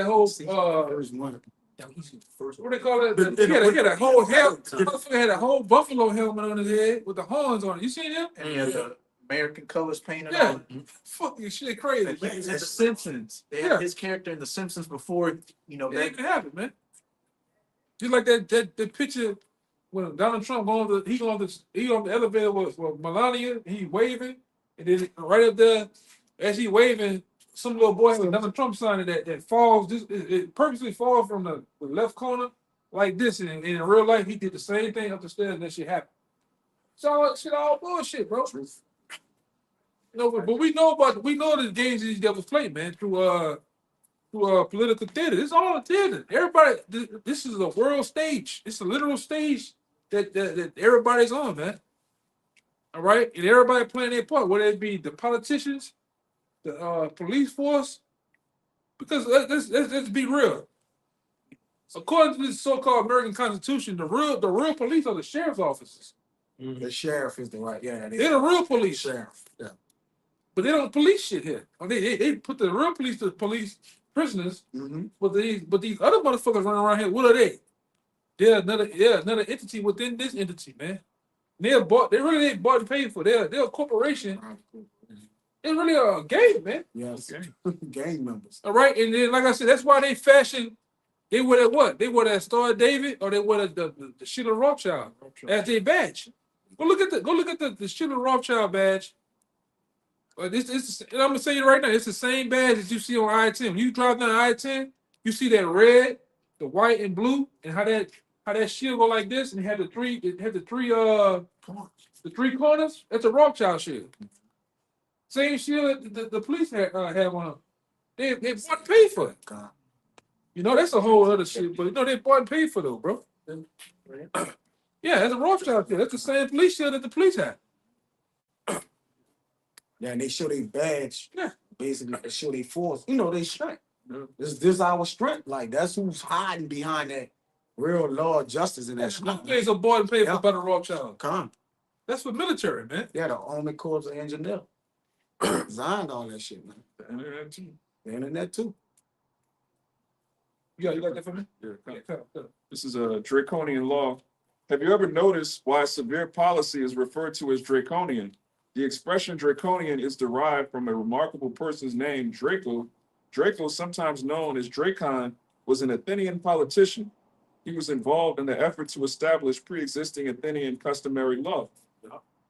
whole There's one. what they call it? The- He had a whole helmet. Motherfucker had a whole buffalo helmet on his head with the horns on it. You seen him? And he had the American colors painted Yeah. on. Fucking shit crazy. And the Simpsons. They Yeah. had his character in The Simpsons before, It ain't gonna happen, man. Just like that picture when Donald Trump he on the elevator with Melania, he waving, and then right up there, as he waving, some little boy with Donald Trump sign that falls. It purposely falls from the left corner like this, and in real life he did the same thing up the stairs, and that shit happened. So shit all bullshit, bro. But we know the games these devils play, man, through political theater. It's all a theater. Everybody, this is a world stage. It's a literal stage that everybody's on, man. All right, and everybody playing their part, whether it be the politicians, the police force. Because let's be real. According to this so-called American Constitution, the real police are the sheriff's officers. The sheriff is the right. Yeah, They're the real police. sheriff. Yeah. But they don't police shit here. They put the real police to police prisoners. Mm-hmm. But these other motherfuckers running around here, what are they? They're another entity within this entity, man. They really ain't bought and paid for. They're a corporation. It's really a game, man. Yes. Gang members. All right, and then like I said, that's why they fashion. They wear that what? They wear that Star of David, or they wear the Sheila Rothschild as their badge. Go look at the Sheila Rothschild badge. And I'm gonna say it right now. It's the same badge that you see on I-10. When you drive down I-10, you see that red, the white, and blue, and how that shield go like this, and it had the three corners. That's a Rothschild shield. Same shield that the police have on them. They bought and paid for it. God. That's a whole other shit, but they bought and paid for though, bro. Yeah, that's a Rothschild shield. That's the same police shield that the police have. Yeah, and they show their badge. Yeah. Basically, they show their force. They strength. This our strength. Like that's who's hiding behind that real law of justice and that strength. Things are bought and paid Yeah. for by the Rothschild. Come. That's for military, man. Yeah, the Army Corps of Engineers designed all that shit, man. The internet too. The internet too. You got that for me? Yeah, Yeah, come. this is a draconian law. Have you ever noticed why severe policy is referred to as draconian? The expression draconian is derived from a remarkable person's name, Draco. Draco, sometimes known as Dracon, was an Athenian politician. He was involved in the effort to establish pre-existing Athenian customary law.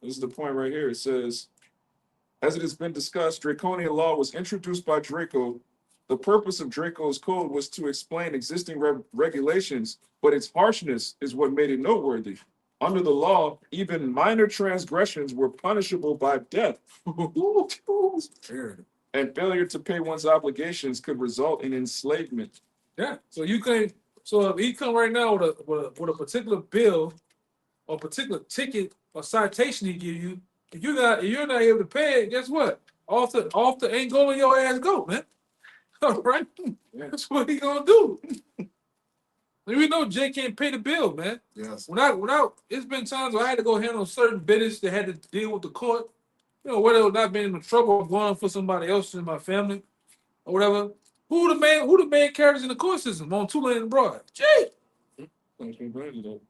This is the point right here. It says, as it has been discussed, draconian law was introduced by Draco. The purpose of Draco's code was to explain existing regulations, but its harshness is what made it noteworthy. Under the law, even minor transgressions were punishable by death. And failure to pay one's obligations could result in enslavement. Yeah, so you can, so if he come right now with a particular bill or particular ticket or citation he give you, if you're not able to pay it, guess what? Off the Angola your ass go, man. All right, that's what he gonna do. We know Jay can't pay the bill, man. Yes. It's been times where I had to go handle certain business that had to deal with the court. You know, whether it was not being in trouble of going for somebody else in my family or whatever. Who the main characters in the court system on Tulane and Broad? Jay.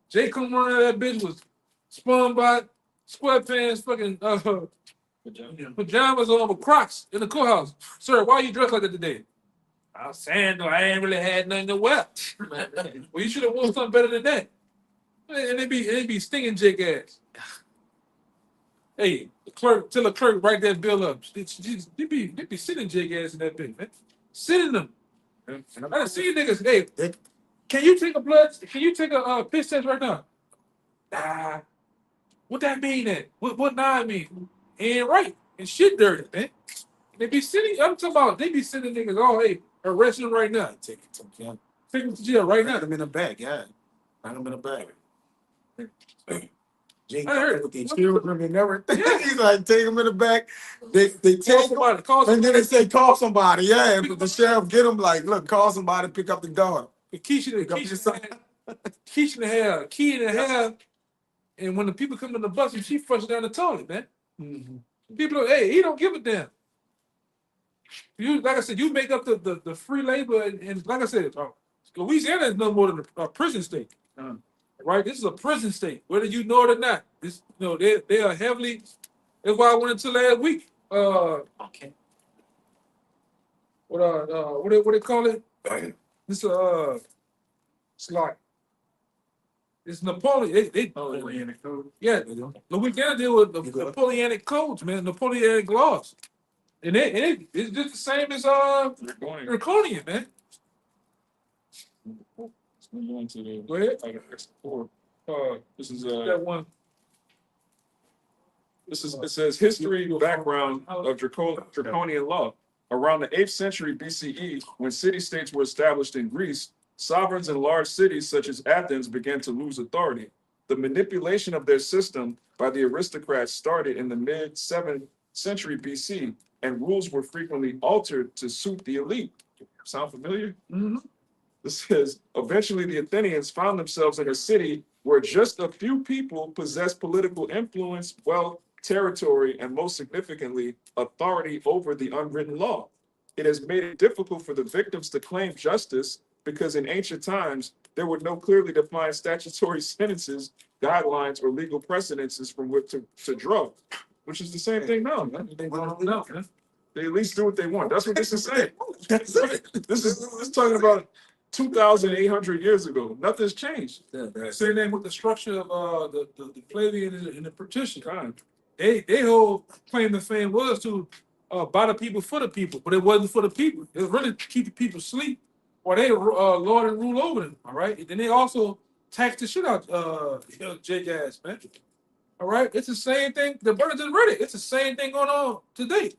Jay come running out of that bitch was spun by sweatpants, fucking pajamas on with Crocs in the courthouse. Sir, why you dressed like that today? I was saying though, I ain't really had nothing to wear. Well, you should have worn something better than that. And they be stinging Jake ass. Hey, tell the clerk write that bill up. They be sitting Jake ass in that bitch, man. Sitting them. I done seen niggas. Hey, can you take a piss test right now? Nah. What that mean then? What nah mean? Ain't right. And shit dirty, man. They be sitting, I'm talking about they be sending niggas, oh hey, arrest him right now. Take him to jail right now. Put him in a bag, yeah. Put him in a bag. Jake I heard. with the children and everything. He's like, take him in the back. They take Call him, somebody, call and then somebody. they say, call somebody. Yeah, and the sheriff get him like, look, call somebody, pick up the daughter. Keisha in the hair, key in the hair. And when the people come to the bus, she flushes down the toilet, man. People are, hey, he don't give a damn. You, like I said, you make up the free labor, and like I said, Louisiana is no more than a prison state, right? This is a prison state, whether you know it or not. This, they are heavily. That's why I went into last week. Okay. What they call it? This it's like it's Napoleon. Yeah, Louisiana deal with the Napoleonic codes, man. Napoleonic laws. And it's just the same as Draconian, man. Go ahead. This is That one. it says history background of draconian law. Around the 8th century BCE, when city-states were established in Greece, sovereigns in large cities such as Athens began to lose authority. The manipulation of their system by the aristocrats started in the mid-7th century BC, and rules were frequently altered to suit the elite. Sound familiar? Mm-hmm. This says, eventually the Athenians found themselves in a city where just a few people possessed political influence, wealth, territory, and most significantly, authority over the unwritten law. It has made it difficult for the victims to claim justice because in ancient times, there were no clearly defined statutory sentences, guidelines, or legal precedences from which to draw, which is the same thing now, man. They at least do what they want. That's what this is saying. This is talking about 2,800 years ago. Nothing's changed. Same thing with the structure of the plebeian and the patrician. They whole claim to fame was to by the people for the people, but it wasn't for the people. It was really to keep the people asleep, or they lord and rule over them. All right, and then they also tax the shit out Jake ass, man. All right, it's the same thing. The brother just read it. It's the same thing going on today.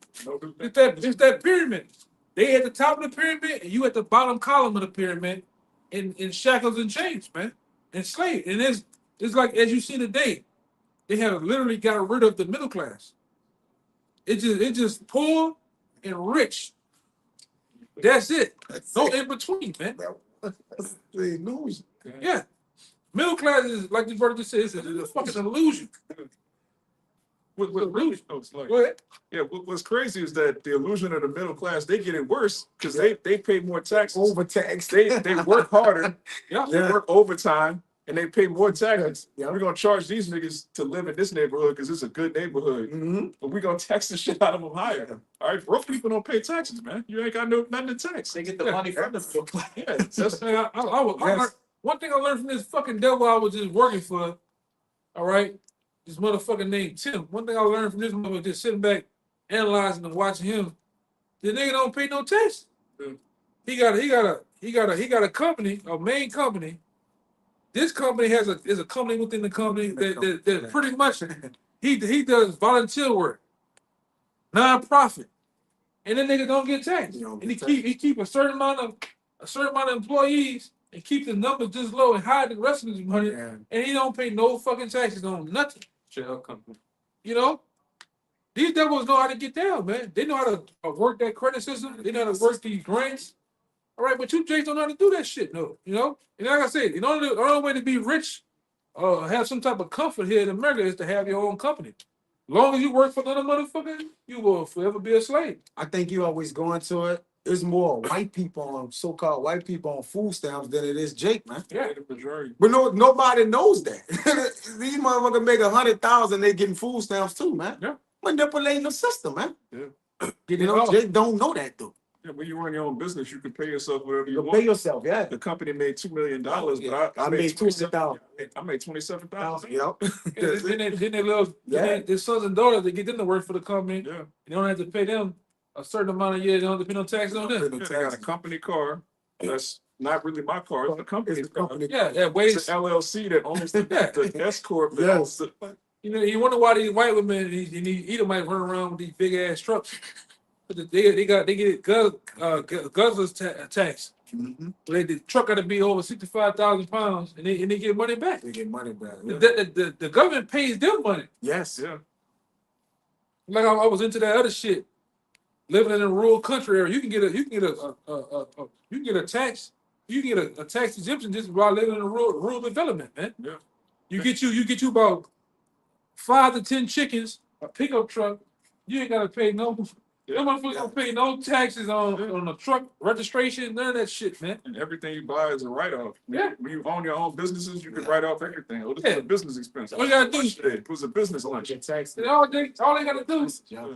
It's that pyramid. They at the top of the pyramid, and you at the bottom column of the pyramid, in shackles and chains, man, enslaved. And it's like as you see today, they have literally got rid of the middle class. It just poor and rich. That's it. No in between, man. That's the illusion. Yeah. Middle class is like the brother just said, it's a fucking illusion. Go ahead. Yeah, what's crazy is that the illusion of the middle class, they get it worse because they pay more taxes. Overtaxed. They work harder, Yeah. they work overtime, and they pay more taxes. Yeah. We're gonna charge these niggas to live in this neighborhood because it's a good neighborhood. Mm-hmm. But we're gonna tax the shit out of them higher. All right, broke people don't pay taxes, man. You ain't got nothing to tax. They get the money from the middle class. Yeah, that's One thing I learned from this fucking devil I was just working for, all right, this motherfucker named Tim. One thing I learned from this motherfucker, just sitting back, analyzing and watching him, the nigga don't pay no tax. Yeah. He got a company, a main company. This company is a company within the company that pretty much he does volunteer work, non-profit, and then nigga don't get taxed. He don't And get he keep a certain amount of employees and keep the numbers just low and hide the rest of his money, Yeah. and he don't pay no fucking taxes on nothing. Shell company. You know, these devils know how to get down, man. They know how to work that credit system. They know how to work these grants. All right, but you Jakes don't know how to do that shit, no. You know, and like I said, the only way to be rich, have some type of comfort here in America is to have your own company. As long as you work for another motherfucker, you will forever be a slave. I think you always go into it. It's more white people on so-called white people on food stamps than it is Jake, man. Yeah. The majority. But nobody knows that. These motherfuckers make 100,000, they getting food stamps too, man. Yeah. Manipulating the system, man. Yeah. Getting You it know, all. Jake don't know that though. Yeah, when you run your own business, you can pay yourself whatever you You want. pay yourself, yeah. The company made $2 million, but I made 200,000. I made 27,000. Yep. Then they little, Yeah. their sons and daughters, they get them to work for the company. Yeah. You don't have to pay them a certain amount of years. They don't have to pay no taxes on them. Yeah, they got a company car that's not really my car. It's the company. It's a company. Yeah, that It's ways. an LLC that owns the S corp. that Yes. owns the- You know, you wonder why these white women and these Edomites run around with these big ass trucks. But they get guzzlers tax. Mhm. The truck got to be over 65,000 pounds, and they get money back. They get money back. Yeah. The government pays them money. Yes. Yeah. Like I was into that other shit. Living in a rural country area, you can get a tax. You can get a tax exemption just by living in a rural development, man. Yeah. You get you about 5 to 10 chickens, a pickup truck. You ain't gotta pay no. Them motherfuckers don't pay no taxes on the truck registration, none of that shit, man. And everything you buy is a write-off. Yeah. When you own your own businesses, you can write off everything. Oh, this is Yeah. a business expense. All you gotta do is- It was a business lunch. Get taxed. And all they gotta do is Yeah.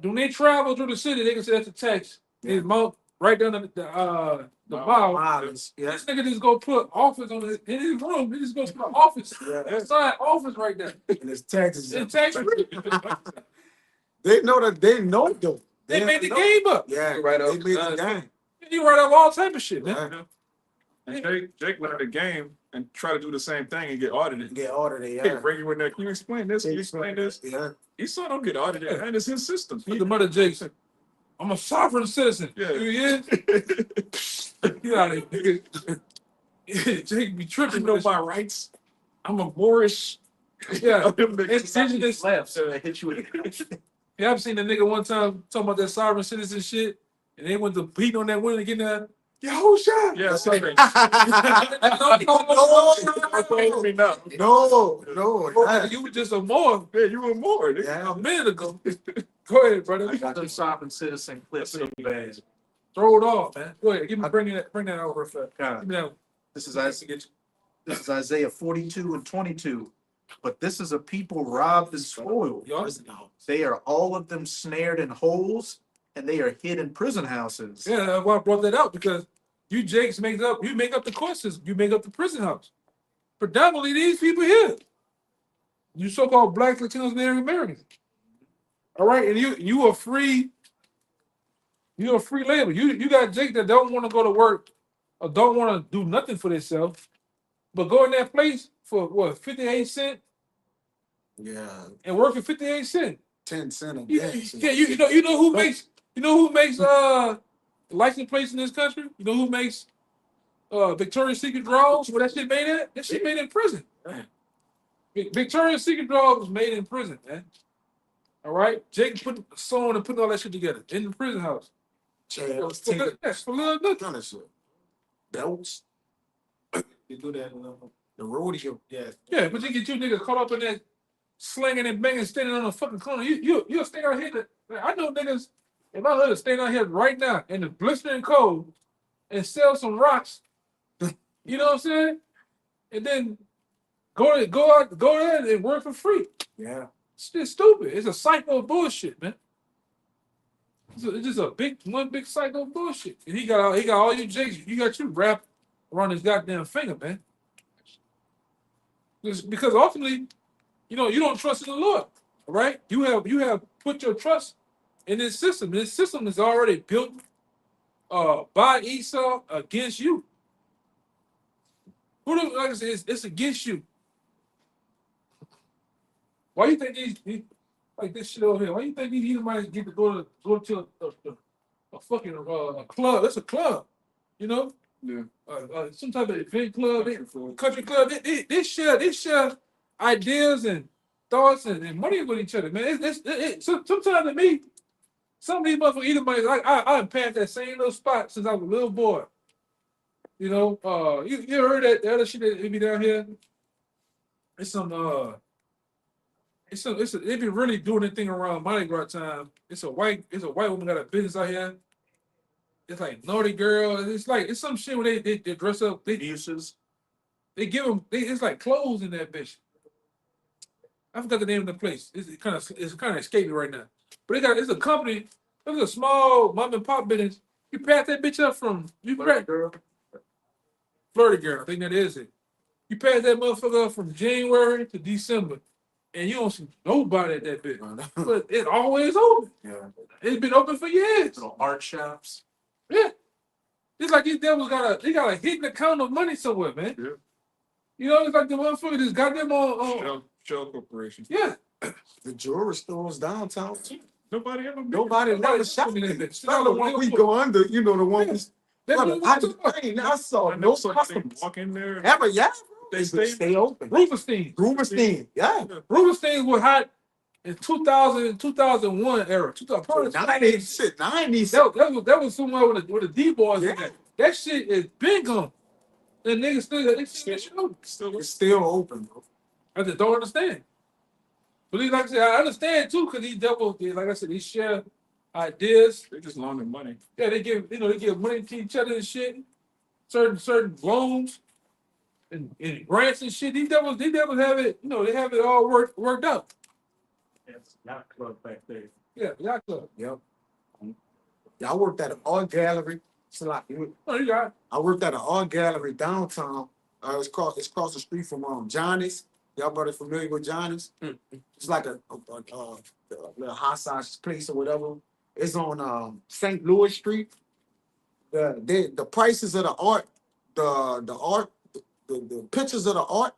when they travel through the city, they can say that's a tax. Yeah. It's right down the mile. Mileage. Yeah. This nigga just go put office in his room. He just goes to the office. Yeah. That's sign office right there. And it's taxes. It's tax free. They know that they know though. They made the know. game up. Yeah, Right they off made the the bat. game. You write up all type of shit, man. Yeah. And Jake learned the game and try to do the same thing and get audited. Get ordered. Hey, Yeah. bring you in there. Can you explain this? Can you explain this? Yeah. Esau don't get audited, man. It's his system. Look at Mother Jason. I'm a sovereign citizen. Yeah. You Get out of here. Jake be tripping. You know my rights. I'm a Moorish. Yeah. It's Indigenous. Left, so I hit you with it. Yeah, I've seen the nigga one time talking about that sovereign citizen shit, and they went to beat on that window and get that. Yo, shot. Yeah, sorry. No. You were just a Moor Yeah, you were more. nigga. Yeah. a minute ago. Go ahead, brother. I got them sovereign citizen clips in your bag. Throw it off, man. Go ahead. Bring that over for. God. Give me that. This is Isaiah 42 and 22. But this is a people robbed and spoiled. Y'all, They are all of them snared in holes, and they are hid in prison houses. yeah, that's why I brought that out because you Jakes make up the court system, you make up the prison house. Predominantly these people here. You so-called Blacks, Latinos, and Native Americans. All right, and you are free. You're a free labor. You got Jake that don't want to go to work or don't want to do nothing for themselves, but go in that place for what 58 cents Yeah. and work for 58 cents. 10 cents a You, day. yeah, you know who makes license plates in this country? You know who makes Victoria's Secret drawers? Where that shit made at? That shit made in prison. Victoria's Secret drawers was made in prison, man. All right, Jake put sewing and putting all that shit together in the prison house. Chairs, For little- yes, for little nothing. kind of shit. Belts. You do that. The rodeo. Yeah. Yeah, but you get you niggas caught up in that slinging and banging, standing on the fucking corner. You'll stay out here. I know niggas. If I heard stand out here right now in the blistering cold and sell some rocks, you know what I'm saying? And then go there and work for free. Yeah. It's just stupid. It's a cycle of bullshit, man. It's just one big cycle of bullshit. And he got all you Jakes. You got you wrapped around his goddamn finger, man. Just because ultimately, you don't trust in the Lord, all right? You have put your trust in this system. This system is already built by Esau against you. Like I said, it's against you. Why you think these like this shit over here? Why you think these Edomites get to go to a fucking a club? It's a club, you know, Yeah. some type of event club, country club. They share ideas and thoughts and money with each other, man. Sometimes to me, some of these motherfuckers Edomites, I've passed that same little spot since I was a little boy. You know, you heard that the other shit that be down here? It's some they be really doing the thing around Mardi Gras time. It's a white woman got a business out here. It's like naughty girl. It's some shit where they dress up. Uses. They give them it's like clothes in that bitch. I forgot the name of the place. It's kind of escaping right now. But it's a company. It's a small mom and pop business. You pass that bitch up from Flirty girl. I think that is it. You pass that motherfucker up from January to December, and you don't see nobody at that bitch. But it's always open. Yeah. It's been open for years. Little art shops. Yeah. It's like these devils got a hidden account of money somewhere, man. Yeah. You know, it's like the motherfucker just got them on. Shell Corporation. Yeah. The jewelry stores downtown too. Nobody ever. Nobody never shop in that in bitch. Especially the one we go under, you know, the one we I saw I no know somebody customers. walk in there. Ever, yeah. They Stay open. Rubenstein. Rubenstein, yeah. Rubenstein was hot in 2001 era. 2000, 90s, shit, 90s. that was somewhere with the D boys in there. That shit is big on. The niggas still It's still open, bro. I just don't understand. But like I said, I understand too, because these devils, like I said, they share ideas. They just loaning money. Yeah, they give money to each other and shit. Certain loans and grants and shit. These devils have it, they have it all worked out. It's yacht club back there. Yeah, yacht club. Yep. Yeah, I worked at an art gallery. Oh, you got it. I worked at an art gallery downtown. It's across the street from Johnny's. Y'all brother familiar with Johnny's? It's like a little hot sauce place or whatever. It's on St. Louis Street. The prices of the art, the pictures of the art,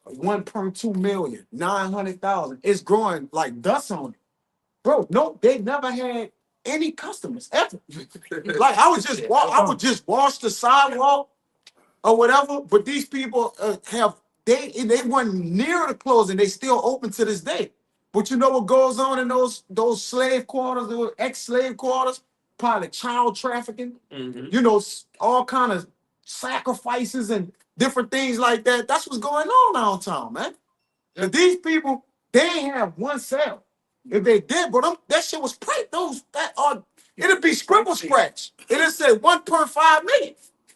1.2 million, 900,000. It's growing like dust on it. Bro, no, they never had any customers ever. Like I would just wash the sidewalk or whatever, but these people they weren't near the closing. They still open to this day. But you know what goes on in those slave quarters, those ex-slave quarters? Probably child trafficking. You know, all kind of sacrifices and different things like that. That's what's going on downtown, man. And these people, they ain't have one cell. If they did, but that shit was print. It'd be scribble scratch. It'd say 1.5 million.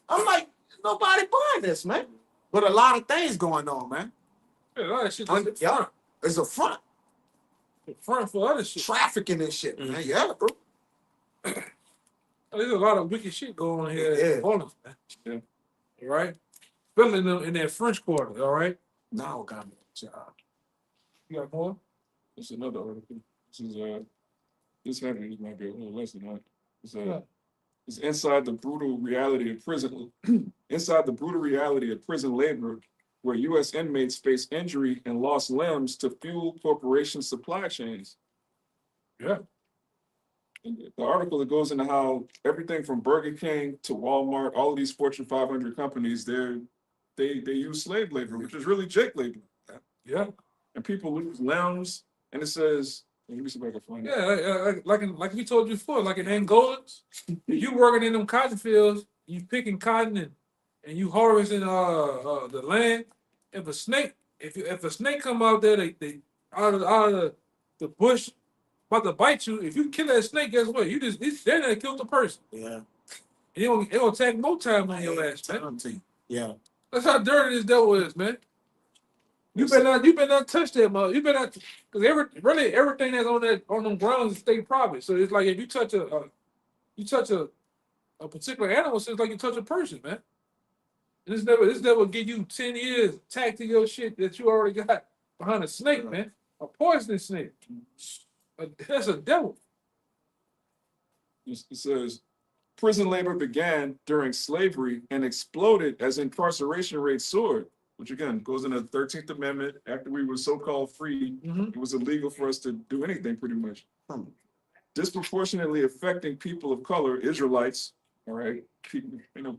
I'm like, nobody buying this, man. But a lot of things going on, man. Yeah, a lot of shit. Yeah, it's a front. Front for other shit. Trafficking and shit, man. Yeah, bro. There's a lot of wicked shit going on here Yeah. in Harlem, man. Yeah. All right? Especially in that French Quarter, all right? Now got me a job. You got more? It's another article. This happened. This might be a little less than that. Yeah. It's inside the brutal reality of prison. Inside the brutal reality of prison labor, where U.S. inmates face injury and lost limbs to fuel corporation supply chains. Yeah. The article that goes into how everything from Burger King to Walmart, all of these Fortune 500 companies, they use slave labor, which is really Jake labor. Yeah. And people lose limbs, and it says, let me see if I can find it. Yeah, like we told you before, like in Angolans, you working in them cotton fields, you picking cotton and you harvesting the land. If a snake come out there, they out of the bush about to bite you. If you kill that snake, guess what? They're gonna kill the person. Yeah. It'll take more time on your ass, man. Yeah. That's how dirty this devil is, man. You better not touch that mother. You better not, because everything that's on them grounds is state property. So it's like if you touch a particular animal, so it's like you touch a person, man. This never give you 10 years tacked to your shit that you already got behind a snake, man. A poisonous snake. That's a devil. It says, prison labor began during slavery and exploded as incarceration rates soared, which again goes into the 13th Amendment. After we were so-called free, it was illegal for us to do anything pretty much. Disproportionately affecting people of color, Israelites, all right,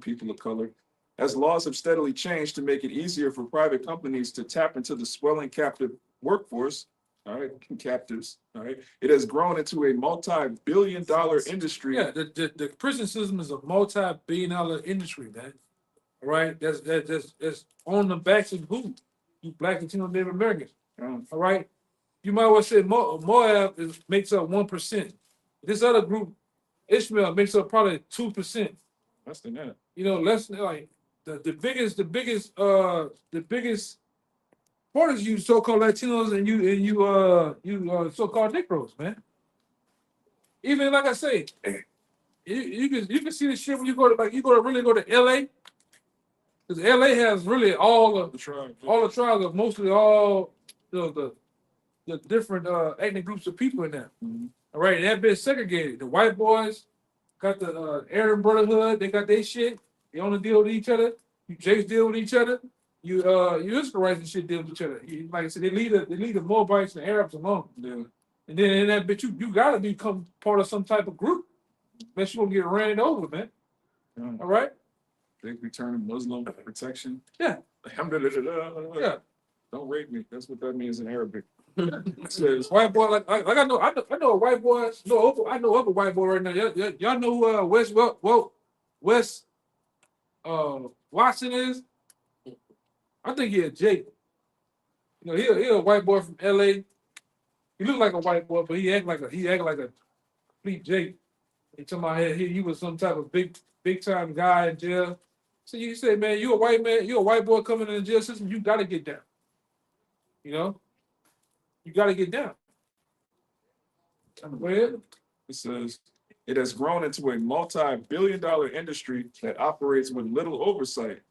people of color, as laws have steadily changed to make it easier for private companies to tap into the swelling captive workforce, all right, captives, all right, it has grown into a multi-billion-dollar industry. Yeah, the prison system is a multi-billion-dollar industry, man. All right, that's on the backs of who? You Black, Latino, Native Americans. All right, you might well say Moab makes up 1%. This other group, Ishmael, makes up probably 2%. Less than that. You know, less than like the biggest part is you so-called Latinos and you so-called Negroes, man. Even like I say, you can see the shit when you go to really go to LA. Because LA has really all of The tribe. all the tribes of mostly all the different ethnic groups of people in there. All right, and that been segregated. The white boys got the Aryan Brotherhood, they got their shit. They only deal with each other. You Jakes deal with each other. You Israelites and shit deal with each other. Like I said, they leave the Moabites and Arabs alone. Yeah. And then in that bitch, you gotta become part of some type of group. Unless you gonna get ran over, man. All right? They return Muslim protection. Yeah. Alhamdulillah. Yeah. Don't rape me. That's what that means in Arabic. It says, White boy, like I know a white boy. I know of a white boy right now. Y'all know who Wes Watson is? I think he a Jake. You know, he a white boy from LA. He look like a white boy, but he act like a complete Jake. He talking about he was some type of big time guy in jail. So you say, man, you a white man, you a white boy coming in the jail system, you gotta get down. You know? You gotta get down. Go ahead. it says, it has grown into a multi-billion-dollar industry that operates with little oversight.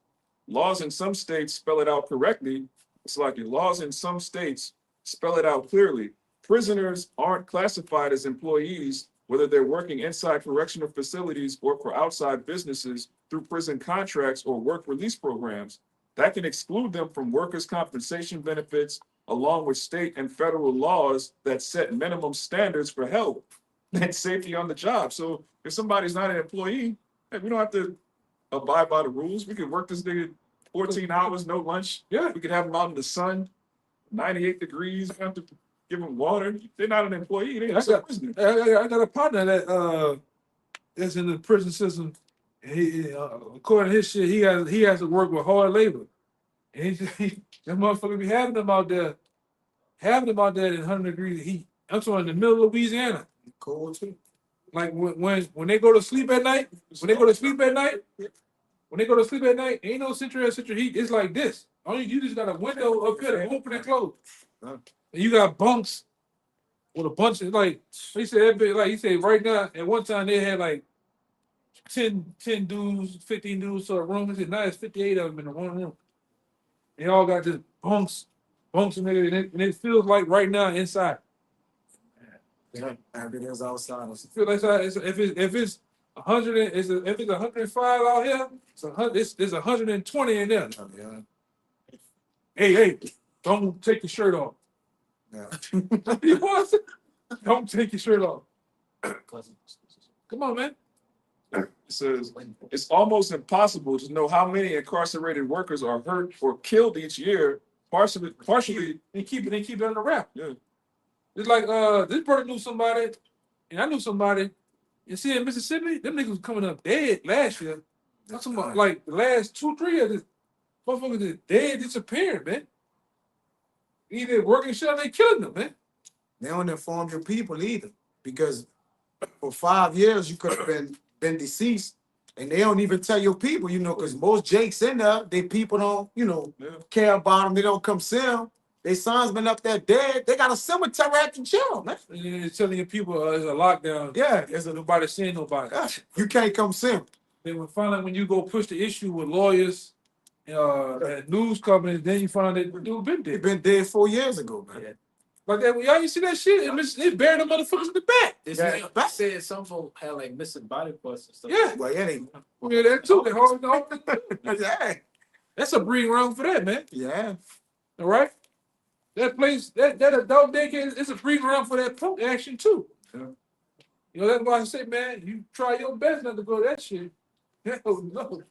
Laws in some states spell it out correctly. It's like laws in some states spell it out clearly. Prisoners aren't classified as employees, whether they're working inside correctional facilities or for outside businesses through prison contracts or work release programs. That can exclude them from workers' compensation benefits, along with state and federal laws that set minimum standards for health and safety on the job. So if somebody's not an employee, hey, we don't have to abide by the rules. We could work this nigga 14 hours, no lunch. Yeah. We could have them out in the sun, 98 degrees. We have to give them water. They're not an employee. They're just a prisoner. I got a partner that is in the prison system. He according to his shit, he has to work with hard labor. And that motherfucker be having them out there in 100 degrees heat. I'm talking in the middle of Louisiana. Cold too. Like when they go to sleep at night, ain't no central heat. It's like this. Only you just got a window up here to open and close. And you got bunks with a bunch of like he said right now at one time they had like 10 dudes, 15 dudes to a room. He said now it's 58 of them in the one room. They all got just bunks and it feels like right now inside. Yeah, everything's outside. It feels like if it's 100, if it's 105 out here, it's 120 in there. Yeah. Hey, don't take your shirt off. Yeah. You want to- Don't take your shirt off. Come on, man. It says, it's almost impossible to know how many incarcerated workers are hurt or killed each year, partially. They keep it under wrap. Yeah. It's like this brother knew somebody, and I knew somebody. You see in Mississippi, them niggas was coming up dead last year. I'm talking about like the last 2-3 years, this motherfuckers is dead, disappearing, man. Either working shit or they killing them, man. They don't inform your people either, because for 5 years you could have been deceased, and they don't even tell your people, because most Jakes in there, they people don't, Yeah. care about them. They don't come see them. Their sons been up there dead. They got a cemetery at the jail, man. And then they're telling your people it's a lockdown. Yeah, There's nobody seeing nobody. you can't come see them. Then when you go push the issue with lawyers at news companies, then you find that the dude been He dead. been dead 4 years ago, man. Like that, y'all you see that shit? They buried the motherfuckers in the back. They Yeah. said some folk had like missing body parts and stuff. Yeah. Well, yeah, they, Yeah, that too. yeah, That's a breeding ground for that, man. yeah. All right? That place, that adult daycare is a breeding ground for that punk action too. Yeah. You know, that's why I say, man, you try your best not to go to that shit. Hell no.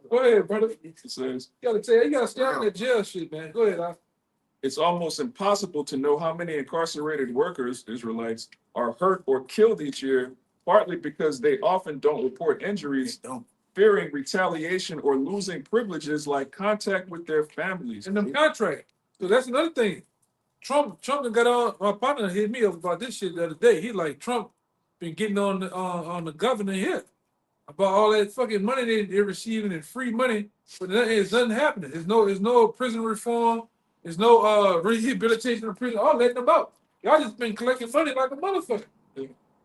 Go ahead, brother. You It says, gotta stay out of that jail shit, man. Go ahead, it's almost impossible to know how many incarcerated workers, Israelites, are hurt or killed each year, partly because they often don't report injuries, Don't. fearing retaliation or losing privileges like contact with their families. in them contract. So that's another thing. Trump done got on, my partner hit me up about this shit the other day. He like, Trump been getting on the governor here about all that fucking money they're receiving and free money, but there's nothing happening. There's no prison reform. There's no rehabilitation of prison. All letting them out. Y'all just been collecting money like a motherfucker.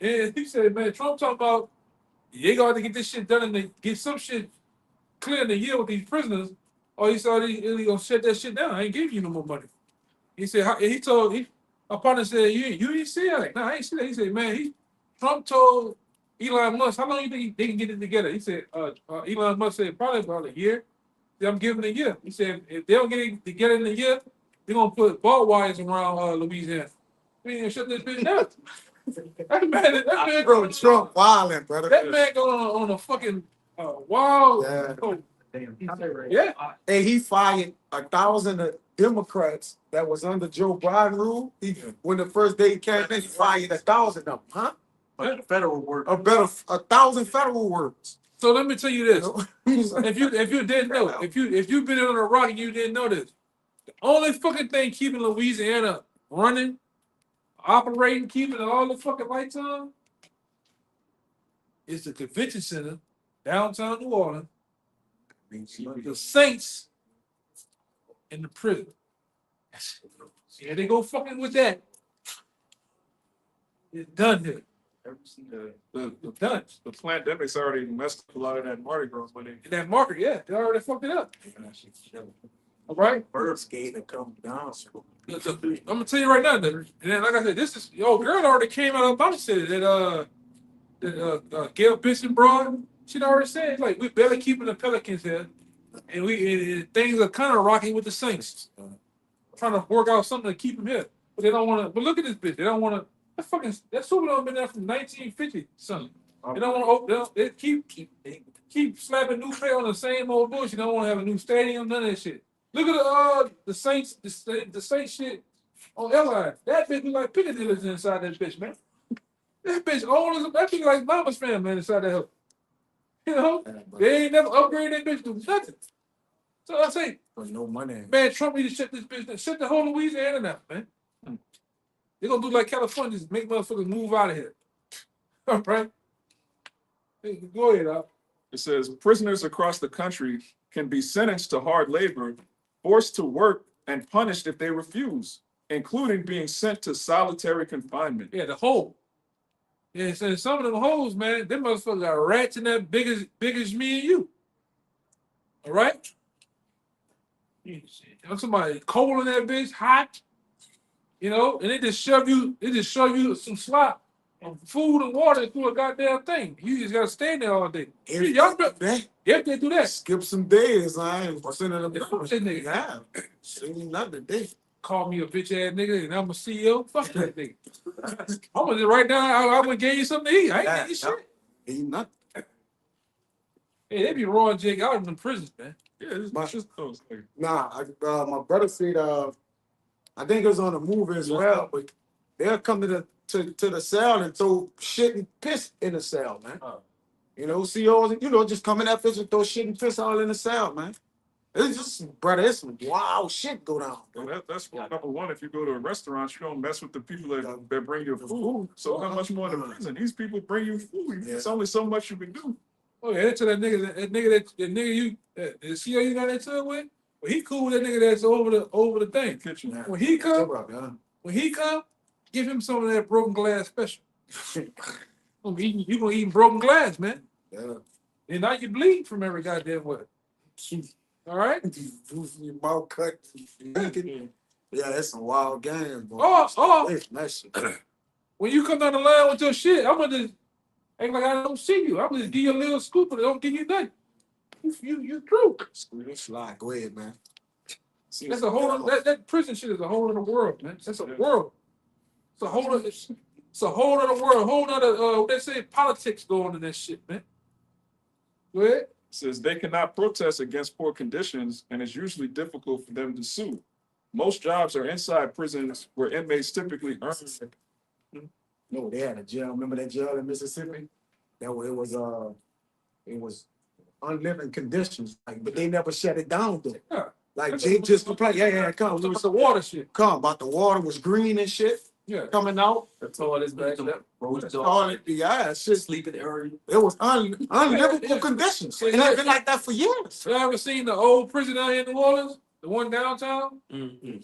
And he said, man, Trump talking about you got to get this shit done and get some shit clear in the year with these prisoners. Or he said he gonna shut that shit down. I ain't giving you no more money. He said my partner said you ain't see that. No, I ain't see that. He said, man, Trump told Elon Musk, how long you think they can get it together? He said, Elon Musk said probably about a year. I'm giving a year. He said if they don't get it together in a year, they're gonna put barbed wires around Louisiana. We ain't gonna shut this bitch down. that man Bro, Trump wildin', brother. that man going on a fucking wild. Yeah. Oh, Damn. yeah. And he fired 1,000 of Democrats that was under Joe Biden rule. When the first day he came in, he fired 1,000 of them, huh? But federal work. 1,000 federal workers. So let me tell you this. He's like, If you didn't know, if you've been on a rock and you didn't know this, the only fucking thing keeping Louisiana running, operating, keeping all the fucking lights on, is the convention center downtown New Orleans, the Saints, and the prison. Yeah, they go fucking with that. It's done here. The Done. pandemic's already messed up a lot of that Mardi Gras money. In that market, yeah, they already fucked it up. All right. birds gate to come down. I'm gonna tell you right now, and then like I said, this is girl already came out about it said that Gail Benson broad. She'd already said like we barely keeping the Pelicans here, and things are kind of rocky with the Saints, trying to work out something to keep them here, but they don't want to. But look at this bitch, they don't want to. That Superdome been there from 1950 something. They don't want to open. They keep slapping new play on the same old bullshit. They don't want to have a new stadium, none of that shit. Look at the Saints, the Saints shit on Airline. That bitch look like Piccadilly's inside that bitch, man. That bitch old as that bitch like Mama's family man inside that house. You know, they ain't never upgraded that bitch to nothing. So I say, For no money. man, Trump need to shut this bitch down. Shut the whole Louisiana down, man. They're gonna do like California, just make motherfuckers move out of here. All right. Hey, go ahead, Al. It says prisoners across the country can be sentenced to hard labor, forced to work, and punished if they refuse, including being sent to solitary confinement. Yeah, the hole. Yeah, so some of them holes, man, them motherfuckers got rats in that big as me and you. All right? Somebody cold in that bitch, hot, and they just shove you some slop of food and water through a goddamn thing. You just gotta stay there all day. Y'all they do that. Skip some days, I ain't sending them. Yeah, fuck that nigga. Yeah, sending nothing today. Call me a bitch ass nigga and I'm a CEO. Fuck that nigga. I'm gonna right now. I'm gonna give you something to eat. I ain't getting shit. Ain't nothing. Hey, they be rolling Jake out in the prisons, man. Yeah, it's just those things. Nah, my brother said I think it was on a movie as well, but they'll come to the cell and throw shit and piss in the cell, man. CEOs, just come in that bitch and throw shit and piss all in the cell, man. It's just, brother, it's some wild shit go down. Well, that's number one. If you go to a restaurant, you don't mess with the people that bring you food. So how much more in the prison? These people bring you food. It's only so much you can do. Oh yeah, that's to that nigga you the CEO you got that tub with. Well, he cool with that nigga that's over the thing. Kitchen. When he come, give him some of that broken glass special. You gonna eat broken glass, man. Yeah. And now you bleed from every goddamn way. All right. Your mouth cut. Naked. Yeah, that's some wild games, boy. Oh. That shit. When you come down the line with your shit, I'm gonna just act like I don't see you. I'm gonna just give you a little scoop, but I don't give you nothing. You through. Slide. Go ahead, man. That's a whole that prison shit is a whole other world, man. That's a world. It's a whole other world, whole other what they say politics going in that shit, man. Go ahead. Says they cannot protest against poor conditions, and it's usually difficult for them to sue. Most jobs are inside prisons where inmates typically earn. No, they had a jail. Remember that jail in Mississippi? It was unliving conditions. Like, but they never shut it down though. Yeah. Like Jake just complained, come. It was the water shit. Come, about the water was green and shit Yeah. coming out. The toilets back there. All it, yeah, shit. Sleeping area. It was unlivable conditions. And it's been like that for years. You ever seen the old prison out here in New Orleans? The one downtown? Mm-hmm.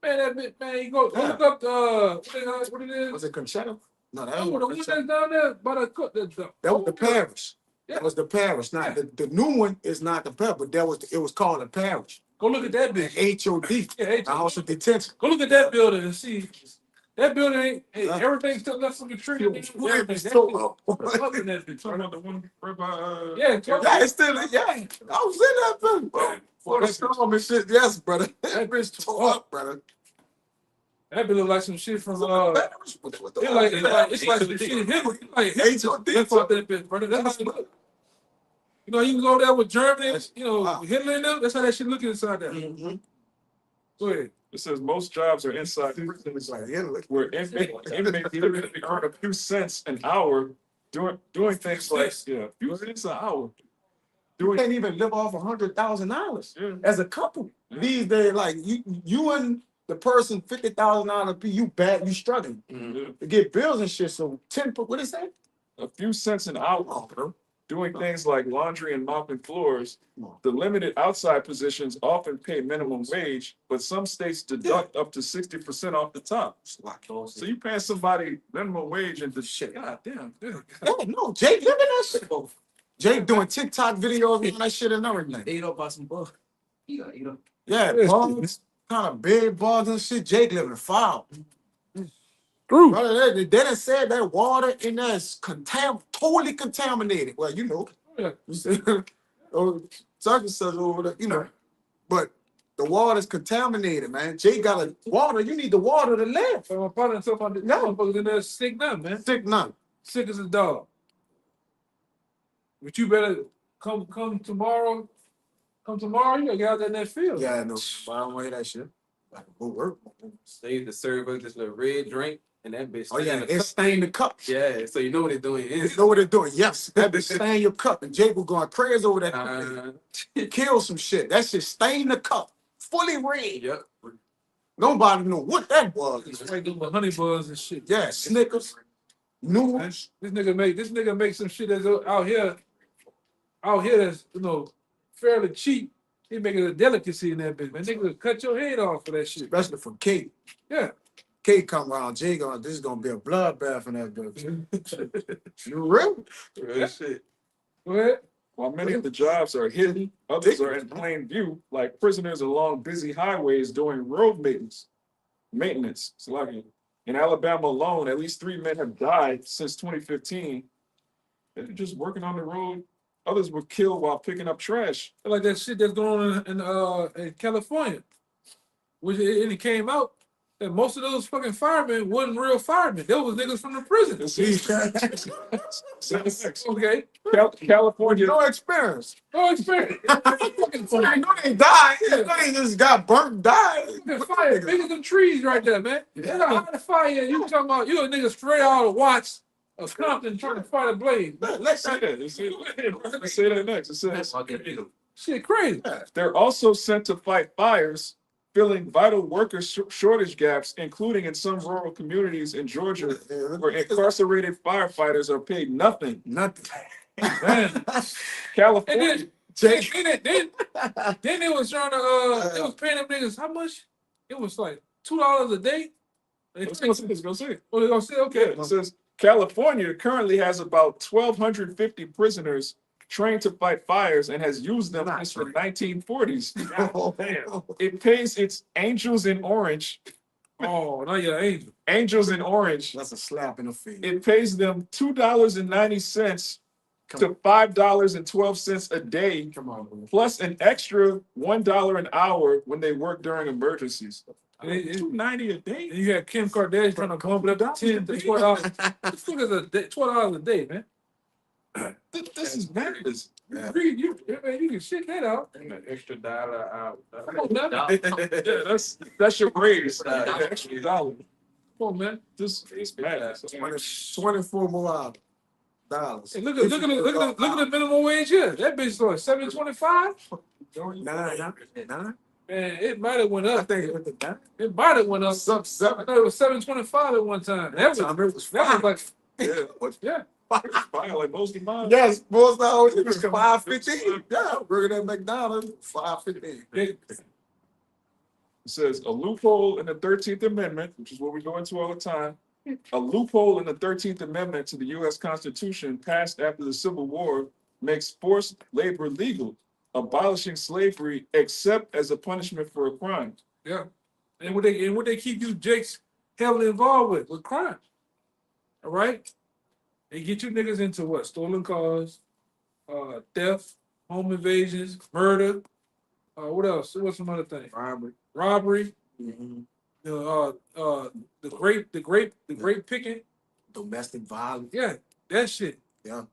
Man, that bit, man, you go Yeah. look up the what it is? Was it Conchetta? No, that Oh, the one was that's down there by that was the parish. Yeah. That was the parish. Not the new one is not the parish, but it was called the parish. Go look at that bitch. HOD. Yeah, The house of detention. go look at that building and see. That building ain't Yeah. everything's still left from the tree. It was so up. Up in that bitch. Talking about the one right by, Yeah, Yeah, it's still, yeah. I was in that thing, bro. For the storm and shit, yes, brother. that bitch Tore tore up. up, brother. That bitch look like some shit from It's it's like some shit hit like HOD. that's what that bitch, brother. That's how it look. You know, you can go there with Germany, you know, Wow. Hitler and them. That's how that shit look inside there. Mhm. Go ahead. it says most jobs are inside prisons It's like, yeah, look. where inmates typically earn a few cents an hour doing things like, yeah, a few cents an hour. You Doing, can't even live off $100,000 yeah. as a couple. Yeah. These days, like you and the person $50,000, you struggling Yeah. to get bills and shit. So 10, what is that? A few cents an hour Oh, bro. doing things like laundry and mopping floors. Come on. The limited outside positions often pay minimum wage, but some states deduct up to 60% off the top. So you paying somebody minimum wage and the shit. God damn. Dude. Yeah, no, Jake living that shit. Jake doing TikTok videos and that shit and everything. Ate up by some bugs. You gotta eat up. Yeah, Yes, bugs, kind of big bugs and shit. Jake living foul. True. Brother, they done said that water in there is totally contaminated. Well, you know, Yeah. you see, such and such over there, you know. But the water's contaminated, man. Jake got a water. You need the water to live. So my partner and stuff on the motherfuckers in there sick now, man. Sick none. Sick as a dog. But you better come tomorrow. Come tomorrow, you gotta get out there in that field. Yeah, no, I don't want to hear that shit. Like, go work. They used to serve us this little red drink, and that bitch. Oh yeah, stay in the it cup. stained the cup. Yeah, so you know what they're doing. You know what they're doing? Yes, that bitch stain your cup, and Jake was going crazy over that. Kill some shit. That shit stained the cup, fully red. Yep. Nobody knew what that was. It's like doing honey buzz and shit. Yeah, Snickers, noodles. This nigga make some shit that's out here that's, you know, fairly cheap. He make it a delicacy in that bitch, man. Nigga cut your head off for that shit. Especially for Kate. Yeah. Kate come around, Jay going, this is gonna be a bloodbath in that bitch. You real? Real shit. Go ahead. While many of the jobs are hidden, others are in plain view, like prisoners along busy highways doing road maintenance. It's like in Alabama alone, at least 3 men have died since 2015. They're just working on the road. Others were killed while picking up trash. Like that shit that's going on in California. Which it came out that most of those fucking firemen wasn't real firemen. They was niggas from the prison. Okay. California, No experience. No experience. Fucking So fire. you know they died. You know they just got burnt, died. Fucking fire. Bigger than trees right there, man. That's how hot the fire is. You talking about you a nigga straight out of Watts of Compton trying to fight a blaze. Let's say that. Let's say that next. It says Shit crazy. they're also sent to fight fires, filling vital worker shortage gaps, including in some rural communities in Georgia, where incarcerated firefighters are paid nothing. nothing. Man. And California, then they was trying to they was paying them niggas how much? It was like $2 a day. Let's go see it. Oh, they gonna say Okay, okay. it says California currently has about 1,250 prisoners trained to fight fires and has used them Not since the trained. 1940s. Damn. It pays its Angels in Orange, Oh, now you're an angel. Angels in Orange. That's a slap in the face. It pays them $2.90 to $5.12 a day, Come on, bro. plus an extra $1 an hour when they work during emergencies. $2.90 a day. And you had Kim Kardashian trying to come up with $10 to $12. This fuck is $12 a day, man. This is madness. Yeah. You can shit that out. An extra dollar out. Come on, man. Yeah, that's your raise. Extra dollar. Come on, man. This is madness. 24 more dollars. Hey, look at the minimum wage here. That bitch is like $7.25. Nah. Man, it might have went I up. think it went to that. It might have went up. Sub I seven. thought it was $7.25 at one time. That time it was That was five. like, Yeah. yeah. Probably like most of mine. Yes, boys now it was 5.15. Yeah, burger at McDonald's 5.15. They- It says a loophole in the 13th Amendment, which is what we go into all the time. A loophole in the 13th Amendment to the U.S. Constitution passed after the Civil War makes forced labor legal, abolishing slavery except as a punishment for a crime. Yeah. And what they keep you Jakes heavily involved with crime. All right? They get you niggas into what? Stolen cars, theft, home invasions, murder. What else? What's some other thing? Robbery. Mhm. The grape picking. Domestic violence. Yeah, that shit. Yeah.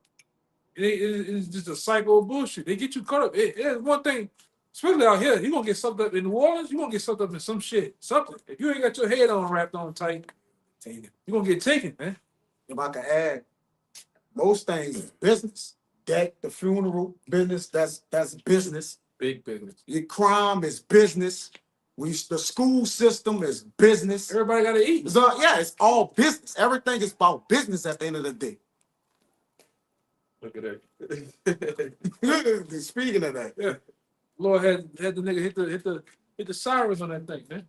It's just a cycle of bullshit. They get you caught up. It's one thing, especially out here, you gonna get sucked up in New Orleans, you gonna get sucked up in some shit. Something. If you ain't got your head on wrapped on tight, Take it. you gonna get taken, man. If I could add, most things is business. Deck, the funeral business, that's business. Big business. Your crime is business. The school system is business. Everybody gotta eat. So yeah, it's all business. Everything is about business at the end of the day. Look at that. Speaking of that, Lord had the nigga hit the sirens on that thing, man.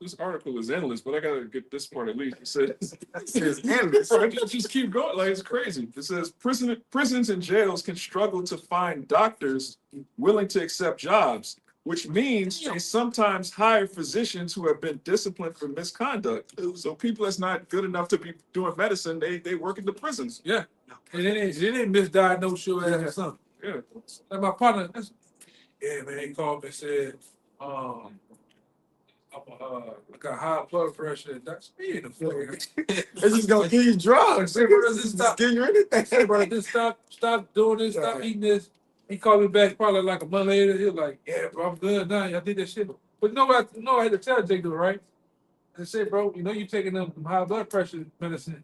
This article is endless, but I gotta get this part at least. It says it's endless. Bro, just keep going. Like, it's crazy. It says prisons and jails can struggle to find doctors willing to accept jobs, which means they sometimes hire physicians who have been disciplined for misconduct. So people that's not good enough to be doing medicine, they work in the prisons. Yeah. And then they misdiagnosed your ass or something. Yeah. Like my partner, yeah, man, he called me and said, I got high blood pressure. That's me in the fucking. It's just gonna give you drugs. Hey, bro, It's just just give you anything. Hey, bro, just stop doing this, stop eating this. He called me back probably like a month later. He was like, yeah, bro, I'm good now. I did that shit. But you know what? I had to tell Jake though, right? I said, bro, you know you taking them high blood pressure medicine.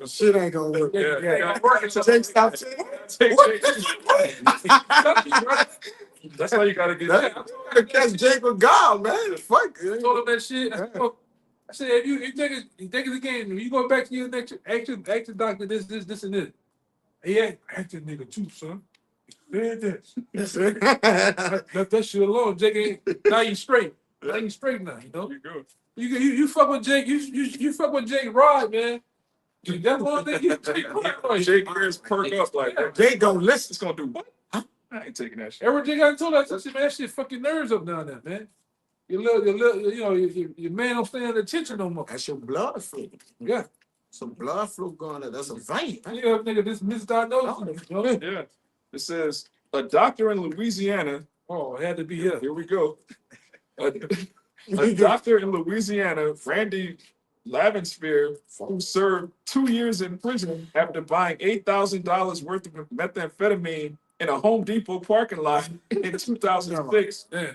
Shit ain't gonna work. Yeah. Jake, stop saying That's how you gotta get. that. Catch Jake with God, man. Fuck I it. told him that shit. I said, if you take it again, if you go back to your next ask your doctor this, and this. Yeah, ask that nigga too, son. Man, this. Left that shit alone. Jake ain't now you straight. Now you straight now, you know? You go. You fuck with Jake, you fuck with Jake Rod, man. That's one thing you take Jake ears perk up like that. Jake gonna listen. It's gonna do what? I ain't taking that shit. Every Jake I told that shit, man, that shit fucking nerves up down there, man. Your little, you know, your man don't stand attention no more. That's your blood flow. Yeah. Some blood flow going there. That's a vein. You know, nigga, this misdiagnosed. You know? Yeah. It says a doctor in Louisiana. Oh, it had to be here. Here we go. A doctor in Louisiana, Randy Lavensphere, who served 2 years in prison after buying $8,000 worth of methamphetamine in a Home Depot parking lot in 2006. Yeah.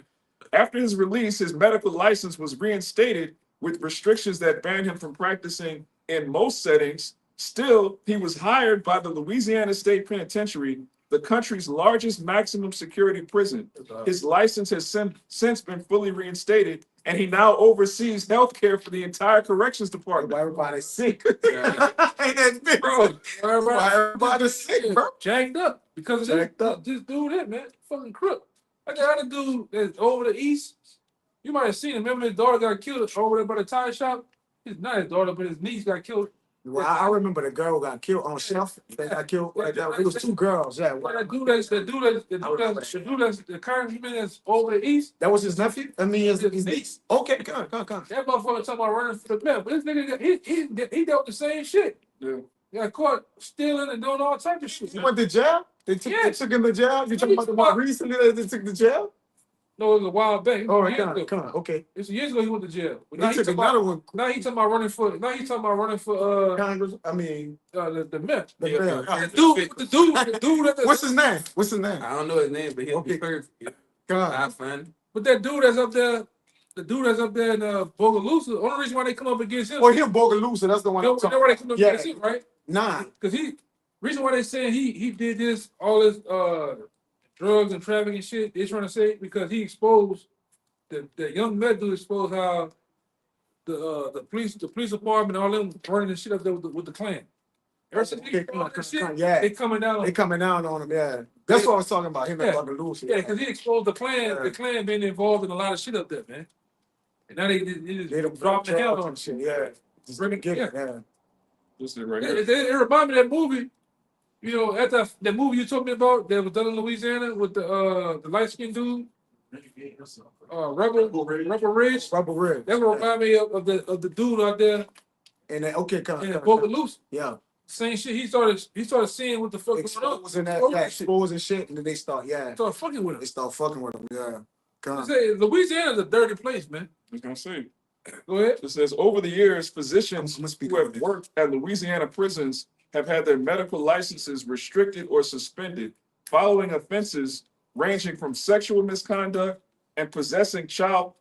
After his release, his medical license was reinstated with restrictions that banned him from practicing in most settings. Still, he was hired by the Louisiana State Penitentiary, the country's largest maximum security prison. His license has since been fully reinstated, and he now oversees healthcare for the entire corrections department. Everybody's sick. Yeah. Ain't that big, bro? Everybody's sick, bro. Jacked up because of Jacked up. this dude, that man, fucking crook. I got a dude that's over the east. You might have seen him. Remember his daughter got killed over there by the tire shop? Not his daughter, but his niece got killed Well, I remember the girl got killed on Chef. They got killed. It was two girls. Yeah, Well, that dude the congressman that's over the east. that was his nephew. I mean, his niece. Okay, come. That motherfucker talking about running for the mayor, but this nigga he dealt the same shit. Yeah. Got caught stealing and doing all type of shit. He went to jail. They took him to jail. You talking about the one recently that they took to jail? No, it was a while back. Oh, Years ago. come on. Okay. It's years ago he went to jail. But He took another one. now he talking about running for Congress. I mean, the mayor. the Yeah, mayor. The dude at the What's his name? What's his name? I don't know his name, but he'll Okay. be perfect. God. I find but that dude that's up there, the dude that's up there in Bogalusa, the only reason why they come up against him, Oh, him Bogalusa. That's the one. you I'm know talking why they come up Yeah. against him, right? Nah. Because reason why they saying he did this, all this drugs and trafficking shit, they trying to say because he exposed the young Met dude exposed how the police department all them running the shit up there with the Klan. Ever since he exposed that shit, Yeah. they coming down on They coming down on him. Yeah. That's what I was talking about. Him and Yeah. Bogalusa. yeah, because he exposed the Klan being involved in a lot of shit up there, man. And now they They just done dropped the hell drugs on and him. shit. Yeah. Just bring it. Yeah. Yeah. This is right It, here. it reminded me of that movie, you know, at that movie you told me about that was done in Louisiana with the light skinned dude, Rebel Ridge. Rubber ribs. That would remind me of the dude out there And then, okay, come in on. Bogalusa. Yeah. Same shit. He started seeing what the fuck was going on. Exposing that, Exposing yeah, shit. exposing shit, and then they start, yeah. Started fucking with They him. start fucking with him. Yeah. I Come. say Louisiana's a dirty place, man. I was gonna say. Go ahead. It says over the years, physicians Must be who have worked at Louisiana prisons have had their medical licenses restricted or suspended following offenses ranging from sexual misconduct and possessing child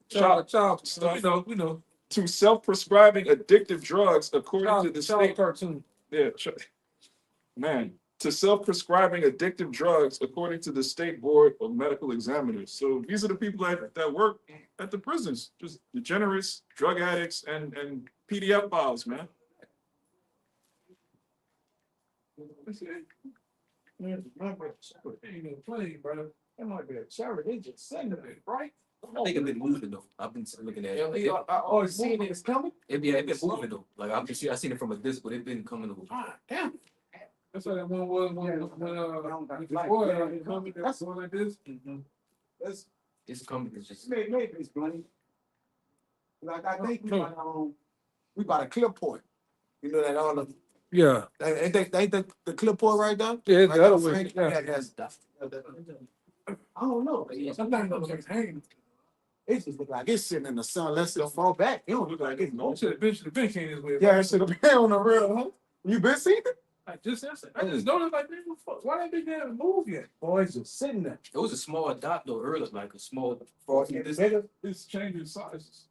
Child. stuff We know. to self-prescribing addictive drugs according to the Child state. cartoon. Yeah, man, to self-prescribing addictive drugs according to the State Board of Medical Examiners. So these are the people that work at the prisons, just degenerates, drug addicts, and PDF files, man. Ain't no plane, brother. That might be a charity. They just sending it, right? I think it's been moving though. I've been looking at it. I always seen it. It's coming. It been moving though. Like I seen it from a distance, but it been coming over. Ah, damn. That's how that one was when coming. That's one like this. That's It's coming. It's just maybe it's blank. Like I think No. we bought a clipboard. You know that all the Yeah. ain't the clipboard right there? Yeah, it's Right the other there, way. Frank? Yeah. That's- I don't know. Sometimes those things hang. It just look like it's sitting in the sun. Unless it fall back. It don't look like it's moving. Should have been came this way. Yeah, it should have been on the real, huh? You been seeing it? I just noticed like, man, why that big damn move yet? Boy, it's just sitting there. it was a small dot though earlier, like a small. It's changing sizes.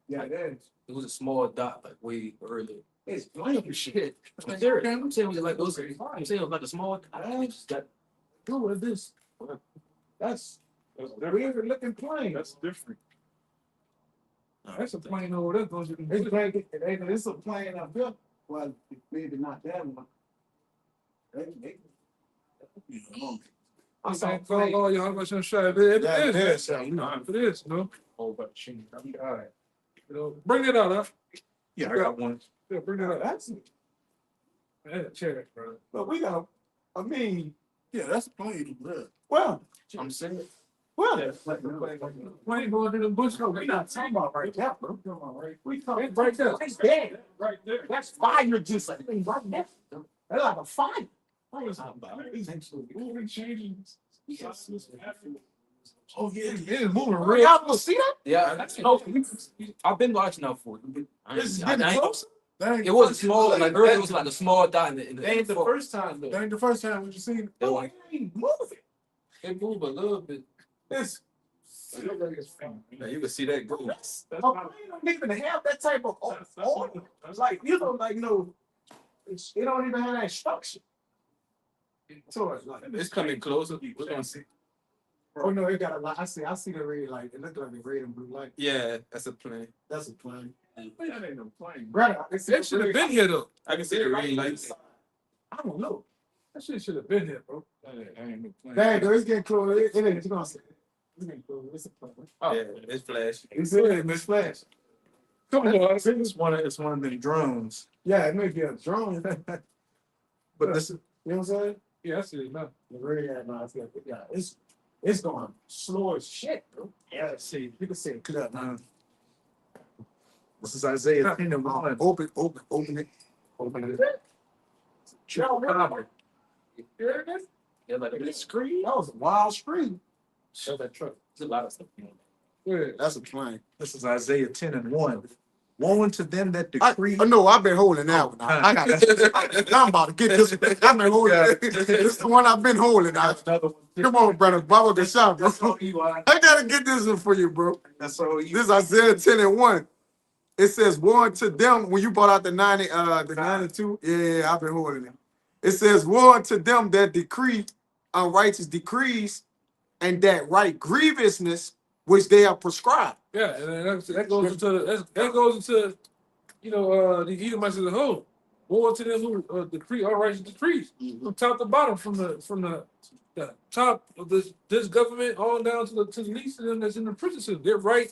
Yeah, it is. It was a small dot like way earlier. It's blank as shit. I'm saying it was like those. I'm saying it was like a small. I just got. Look what it is. That's That's a different. weird looking plane. That's different. That's a plane over there. Don't you? It's blank. It's a plane up here. Well, maybe not that one. I'm saying, oh, y'all got some shot. It Yeah, it is. is, yeah, you know. It is, no? Whole bunch. All right. You know, bring it out, huh? Yeah, I got one. Yeah, bring it out. That's That's a chair, bro. but we got. I mean, Yeah, that's a plane. well, I'm saying. well. Plane going to the bush. No, We're not talking about right now, bro. We talking Right there. That's dead. Right there. That's fire just like right there. That's like a fire. Oh yeah, It is moving Y'all real. gonna see that? Yeah, I've been watching out for it. It's getting closer. It wasn't small. Like earlier, it was like a small dot in the. That ain't the first time though. That ain't the first time we seen it. That No, one. it ain't moving. It moved a little bit. It's Now you can see that go. a plane don't even have that type of order. Like you know, like it don't even have that structure. So it's like It's coming closer. We're gonna see. oh no, it got a lot. I see the red light. It looked like the red and blue light. Yeah, that's a plane. That's a plane. That ain't no plane. Right. I can see That the should have red been here, though. I can see the red lights. I don't know. That shit should have been here, bro. That ain't no plane. Dang, though, it's getting closer. It ain't. You gonna see? It's getting closer. It's a plane. Yeah, it's flash. It's in. It's flash. Come on, It's one of them drones. Yeah, it may be a drone. But this, You know what I'm saying? Yeah, I see it now. The radio, no, I feel yeah, it's going slow as shit, bro. Yeah, see, you can see it clear now. this is Isaiah 10 and 1. Open it, open it. Copy. You hear this? Yeah, like That screen, that was a wild screen. show that truck. There's a lot of stuff. Yeah. That's a plane. This is Isaiah 10 and 1. Woe unto them that I decree. know I've been holding that one. I got I'm about to get this. I've been holding it. This is the one I've been holding. Another one. Come on, brother. Baba the shop, bro. That's all you are. I gotta get this one for you, bro. That's all you. This is Isaiah 10 and 1. It says, woe unto them when you brought out the 92. Yeah, I've been holding it. It says, woe unto them that decree unrighteous decrees and that right grievousness which they have prescribed. Yeah, and then that goes into that goes into the Edomites as a whole. Woe to them who decree unrighteous decrees from top to bottom, from the top of this government on down to the least of them that's in the prison system. They're right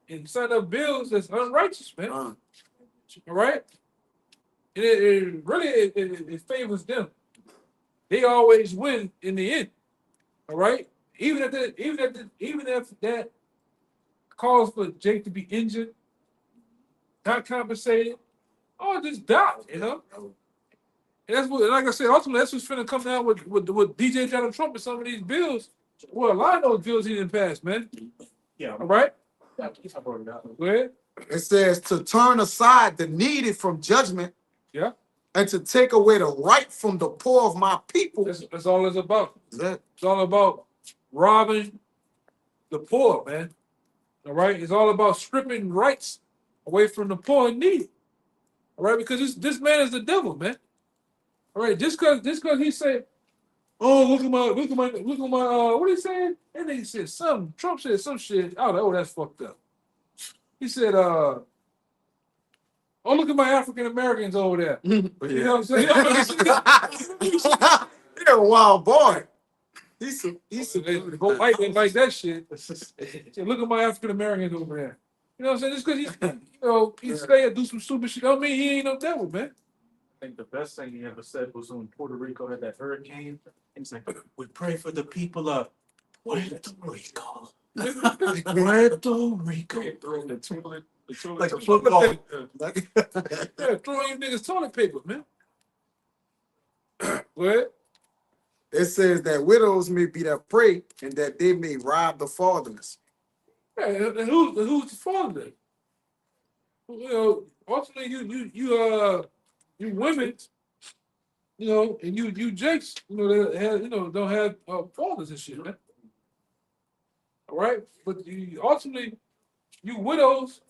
and sign up bills that's unrighteous, man. Uh, All right, and it really favors them. They always win in the end. All right, even if that calls for Jake to be injured, not compensated, or just die, And that's what, like I said, ultimately that's what's finna come down with DJ Donald Trump and some of these bills. Well, a lot of those bills he didn't pass, man. Yeah. All right, go ahead. it says to turn aside the needy from judgment. Yeah. And to take away the right from the poor of my people. That's all it's about. That- It's all about robbing the poor, man. All right, it's all about stripping rights away from the poor and needy. All right, because this man is the devil, man. All right, just cause he said, "Oh, look at my, what he said?" And then he said some Trump said some shit. Oh, that's fucked up. He said, "Oh, look at my African Americans over there." You know what I'm saying? You're a wild boy. He's Go white man like that shit. Say, look at my African Americans over there. You know what I'm saying? Just because he stay and do some stupid shit, don't mean he ain't no devil, man. I think the best thing he ever said was when Puerto Rico had that hurricane. And he's like, we pray for the people of Puerto Rico. Puerto Rico. Throwing the toilet. Like a football. Yeah, throwing you niggas toilet paper, man. What? It says that widows may be their prey and that they may rob the fatherless. Yeah, and who's the father? Ultimately, you women, and you Jakes, that have, don't have fathers and shit, man. All right, but ultimately, you widows,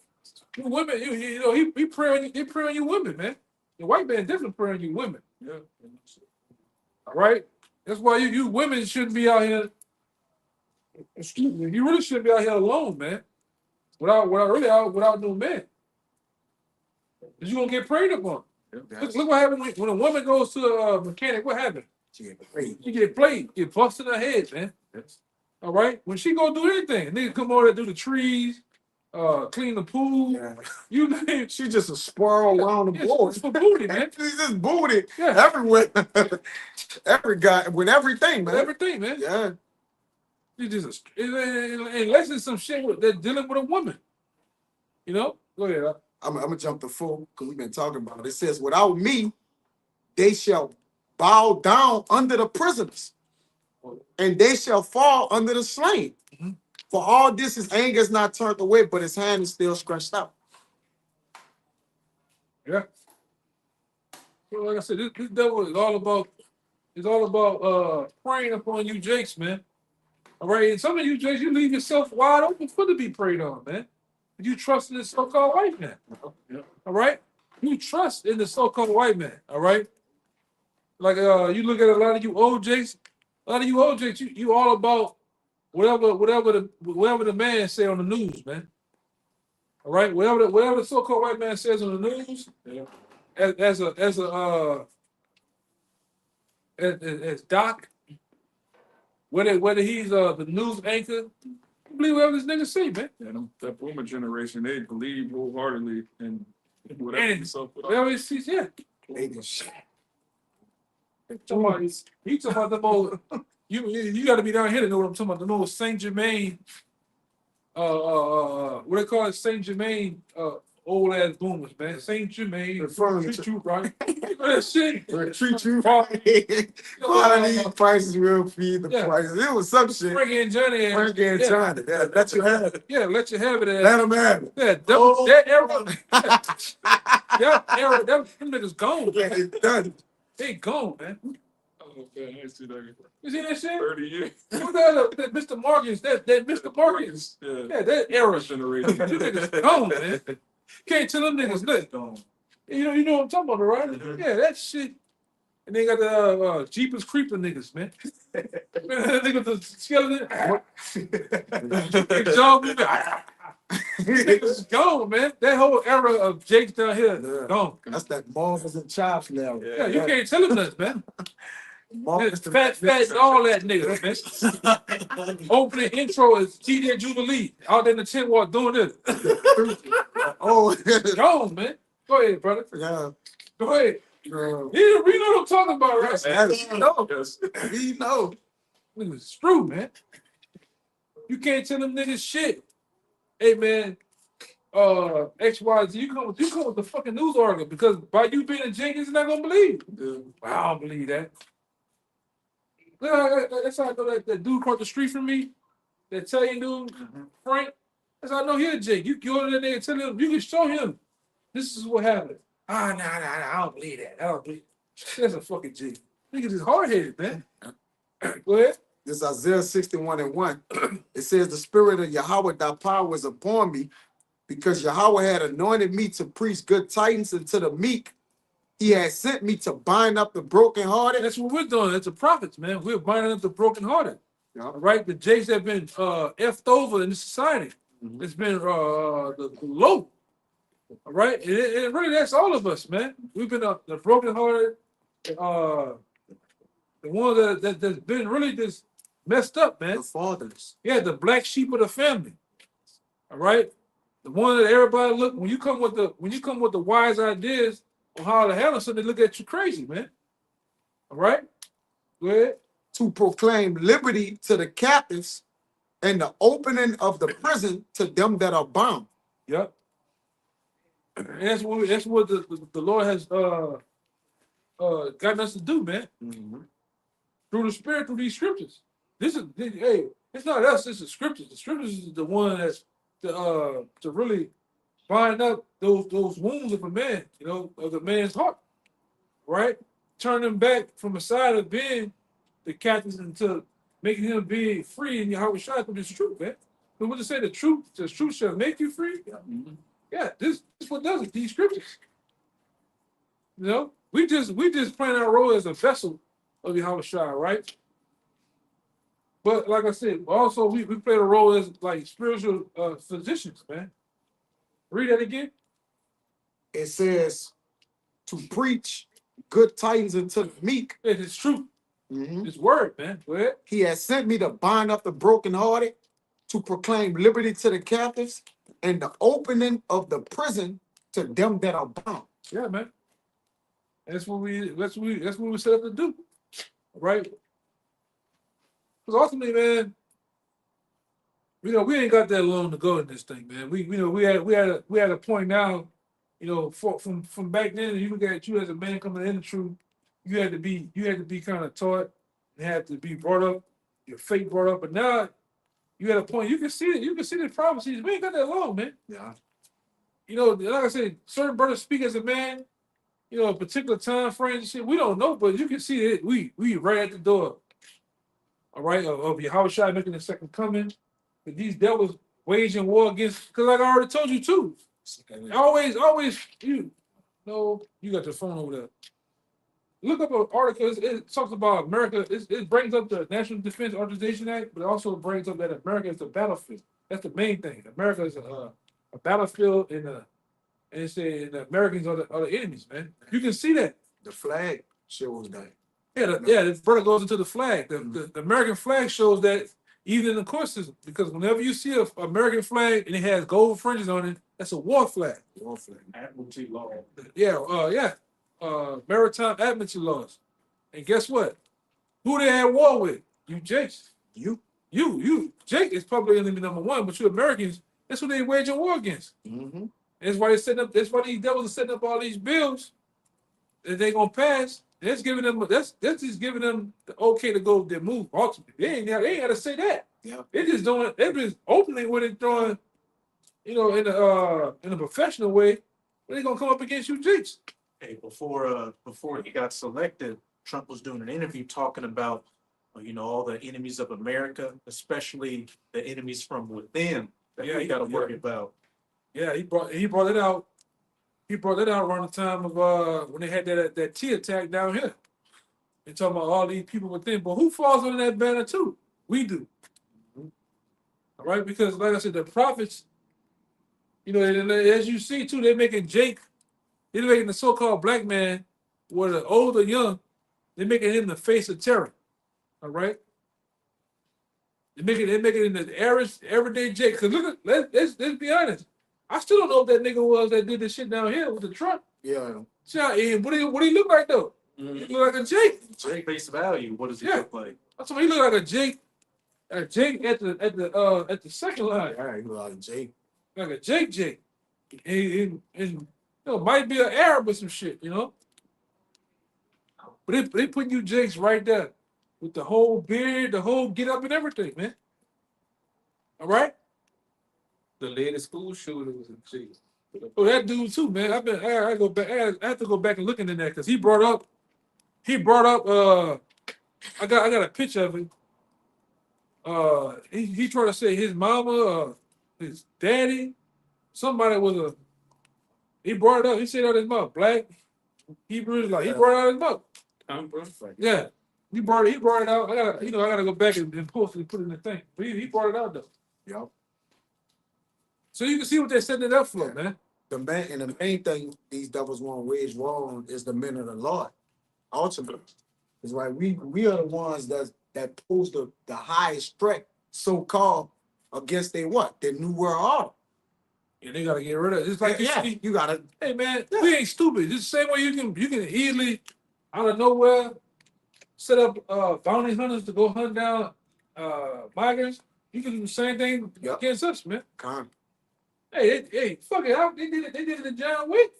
you women, he pray on you, they pray on you women, man. The white man definitely pray on you women. Yeah. All right, that's why you women shouldn't be out here. Excuse me, you really shouldn't be out here alone, man. Without no man. Cause you gonna get preyed upon. Look what happened when a woman goes to a mechanic. What happened? You get played, get busted in her head, man. All right. When she go do anything, nigga come over to do the trees, clean the pool. Yeah. You name She just a squirrel around the board. it's for booty, man. She's just booty Yeah. everywhere. Every guy with everything, But man. everything, man. Yeah. You just unless it's some shit that's dealing with a woman. Go ahead. I'm gonna jump to full because we've been talking about it. It says, without me, they shall bow down under the prisoners, and they shall fall under the slain. Mhm. For all this, his anger is not turned away, but his hand is still stretched out. Yeah. Well, like I said, this devil is all about preying upon you Jakes, man. All right, and some of you Jakes, you leave yourself wide open for to be preyed on, man. You trust in the so-called white man. All right? You trust in the so-called white man, all right? Like you look at a lot of you old Jakes, you all about whatever the man say on the news, man. All right, whatever the so-called white man says on the news, as Doc, whether he's the news anchor, believe whatever this nigga say, man. That boomer generation, they believe wholeheartedly in Whatever And you saw put they on. always see, yeah. They do shit. You talking about the most, you got to be down here to know what I'm talking about. The most Saint Germain, what they call it, Saint Germain, old ass boomers, man. Saint Germain, Referring treat to- you right. That shit. Treat you Quality. quality prices will feed the Yeah. prices. It was some shit. Frankie and Johnny. Frankie and yeah. Johnny. Yeah, let you have it. Yeah, let you have it. Let them have it. Yeah, Oh. that era, that era, them niggas gone. Yeah, it's done. They gone, man. Oh, man, I see that. You see that shit? 30 years. What that Mr. Morgan's, that Mr. Morgan's. Yeah. Yeah, that era. Generation. You niggas gone, man. Can't tell them niggas nothing. You know what I'm talking about, right? Mhm. Yeah, that shit. And they got the Jeepers Creeper niggas, man. Niggas the skeleton. John, niggas gone, man. That whole era of Jake's down here, Yeah. gone. That's that Marvins and Chops now. Yeah, you can't tell them nothing, man. Marvins and- Fat, and all that niggas, man. Opening intro is TJ Jubilee out there in the tent walk doing this. Oh, Gone, man. Go ahead, brother. yeah. Go ahead. Uh, Yeah, we know what I'm talking about, right? Yes. No, Yes. we know. niggas screw, man. You can't tell them niggas shit. Hey, man, XYZ, you come with the fucking news article because by you being a Jenkins, they're not gonna believe. I don't believe that. That's how I know that dude across the street from me, that Italian dude, Frank. That's how I know he a Jake. You go to that nigga and tell him, you can show him this is what happened. Nah, I don't believe that. I don't believe that's a fucking Jake. Niggas is hard headed, man. Go ahead. This is Isaiah 61:1. It says, the spirit of Yahweh thy power is upon me, because Yahweh had anointed me to preach good tidings unto the meek. He had sent me to bind up the brokenhearted. That's what we're doing. That's the prophets, man. We're binding up the brokenhearted. Yeah. All right, the Jakes that have been effed over in the society. Mhm. It's been the low. All right, and really that's all of us, man. We've been the brokenhearted, the one that's been really just messed up, man. The fathers. Yeah, the black sheep of the family. All right, the one that everybody look when you come with the wise ideas on how to handle something, they look at you crazy, man. All right, go ahead. To proclaim liberty to the captives and the opening of the prison to them that are bound. Yep. And that's what the Lord has gotten us to do, man. Through the Spirit, through these scriptures. Hey, it's not us, it's the scriptures. The scriptures is the one that's to really bind up those wounds of a man, of the man's heart. Right? Turn him back from a side of being the captives into making him be free in Yahweh Shai through this truth, man. But what to say, the truth shall make you free. Yeah, this is what does it. These scriptures. We just playing our role as a vessel of Yahweh Shai, right? But like I said, also we play the role as like spiritual physicians, man. Read that again. It says to preach good tidings unto the meek. It is truth. Mhm. It's word, man. Go ahead. He has sent me to bind up the brokenhearted, to proclaim liberty to the captives, and the opening of the prison to them that are bound. Yeah, man. That's what we set up to do. Right? Because ultimately, man, we ain't got that long to go in this thing, man. We had a point now, from back then. You look at you as a man coming in the truth, you had to be kind of taught, you had to be brought up, your faith brought up, but now you at a point you can see it. You can see the prophecies. We ain't got that long, man. Yeah. Like I said, certain brothers speak as a man. A particular time frame and shit. We don't know, but you can see it. We right at the door. All right, of Yahweh Shai making the second coming. But these devils waging war against, because like I already told you too. Always, you got your phone over there. Look up an article. It talks about America. It brings up the National Defense Authorization Act, but it also brings up that America is a battlefield. That's the main thing. America is a battlefield, and the Americans are the enemies, man. You can see that. The flag shows that. Yeah, the brother goes into the flag. The American flag shows that even in the court system, because whenever you see a American flag and it has gold fringes on it, that's a war flag. War flag. Admiralty law. Yeah, maritime admiralty laws. And guess what? Who they had war with? You Jakes. You. Jake is probably enemy number one, but you Americans, that's who they wage a war against. Mm-hmm. That's why they setting up. That's why these devils are setting up all these bills that they gonna pass. That's giving them. That's just giving them the okay to go their move. Ultimately, they ain't got to say that. Yeah. They just doing. They just openly when they throwing, in a professional way. But they gonna come up against you, Jakes. Hey, before he got selected, Trump was doing an interview talking about, all the enemies of America, especially the enemies from within that Yeah, we got to yeah. worry about. Yeah, he brought it out. He brought it out around the time of when they had that T attack down here. They talking about all these people within, but who falls under that banner too? We do. All right, because like I said, the prophets, and as you see too, they're making the so-called black man, whether old or young, they're making him the face of terror. All right. They're making it in the average everyday Jake. Cause look, let's be honest. I still don't know what that nigga was that did this shit down here with the truck. Yeah. See how, and what do he look like though? He look like a Jake. Jake face value. What does he Yeah. look like? That's why he look like a Jake. A Jake at the second line, All right, you like Jake. like a Jake. And might be an Arab or some shit, But they putting you Jakes right there with the whole beard, the whole get up and everything, man. All right. The latest school shooter was a G. Oh, that dude too, man. I go back. I have to go back and look into that because he brought up. I got a picture of him. He tried to say his mama, his daddy, somebody was he brought it up. He said out his mouth, black Hebrew, like he brought it out his mouth. Bro. Yeah, he brought it out. I gotta go back and post it and put it in the thing. But he brought it out though. Yep. So you can see what they're setting it up for, man. The main thing these devils want to wage war on is the men of the Lord. Ultimately, is why we are the ones that pose the highest threat, so called, against their new world order. And they gotta get rid of it. It's like you see, you gotta. hey man, we ain't stupid. It's the same way you can easily out of nowhere set up bounty hunters to go hunt down migrants. You can do the same thing against us, man. Con. Hey, fuck it. They did it to John Wick.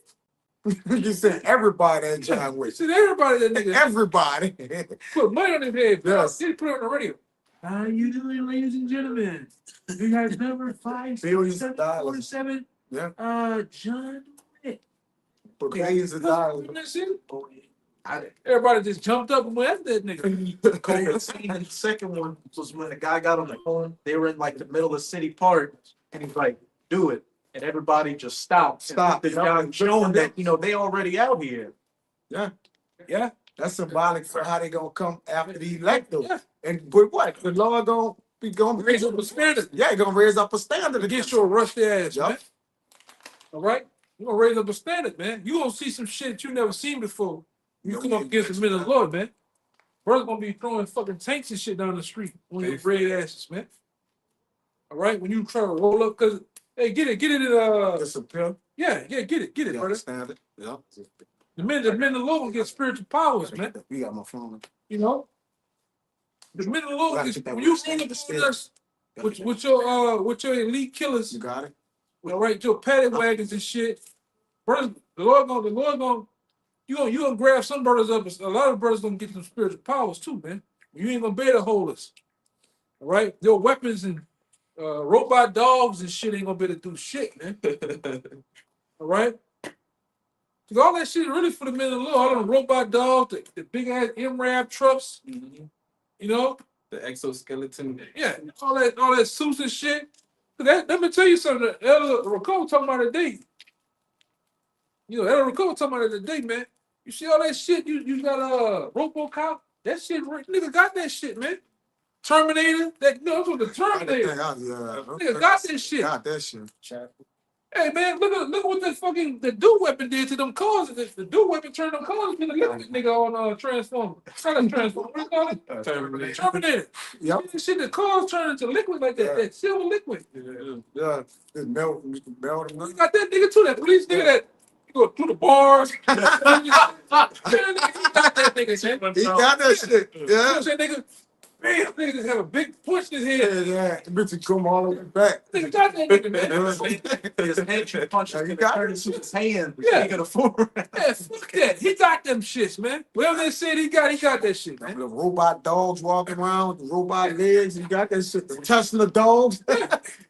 You said everybody that John Wick. Said everybody that nigga Everybody. put money on his head. Yes. They put it on the radio. How you doing, ladies and gentlemen? You guys number Billions of dollars. 5747. Yeah. John Wick. For billions of dollars. Everybody just jumped up and went after that nigga. The second one was when the guy got on the phone. They were in like the middle of City Park, and he's like, "Do it," and everybody just stopped. Stop. The guy showing that they already out here. Yeah. That's symbolic for how they gonna come after the elector. Yeah. And but what? The Lord gonna be gonna Raise up a standard. Yeah, he gonna raise up a standard Against against you, rush their ass, Yup. man. All right? You're gonna raise up a standard, man. You're gonna see some shit you never seen before. You come up against the men of the Lord, man. Brothers gonna be throwing fucking tanks and shit down the street on your red asses, man. All right? When you try to roll up, cause hey, get it, disappear. get it, Yeah, brother. standard. Yeah. The men of the Lord will get spiritual powers, man. We got my phone. You know? The men of the Lord, Gotta keep that when you word roll up standard. on us with your elite killers, You got it? all right, your paddock wagons and shit, brothers, the Lord gonna you gonna grab some brothers up. A lot of brothers gonna get some spiritual powers too, man. You ain't gonna be able to hold us. All right, your weapons and robot dogs and shit ain't gonna be able to do shit, man. All right, because all that shit is really for the men of the Lord. All them robot dogs, the big ass MRAP trucks, you know. The exoskeleton. Yeah, all that suits and shit. Let me tell you something. Elder Rakow talking about today. Elder Rakow talking about it today, man. You see all that shit? You got RoboCop. That shit, nigga got that shit, man. Terminator. That's what the Terminator. Nigga got that shit. Got that shit. Hey man, look what the dual weapon did to them cars. The dual weapon turned them cars into liquid nigga on Transformer. Not a Transformer. What do you call it? Terminator. Yep. This shit, the cars turn into liquid like that. Yeah. That silver liquid. Yeah. It's melt. You got that nigga too. That police nigga that you go through the bars. Man, he got that nigga, man. He got that shit. You know Yeah. what I'm saying, nigga? Man, nigga just have a big punch in his head. Yeah. The bitch come all the way back. Nigga got that nigga, man. His hand punches You can got turn it. into his hand. Yeah. He can afford. Yeah, fuck that. He got them shits, man. Whatever they said he got that shit, man. The robot dogs walking around, the robot legs, he got that shit. The Tesla dogs,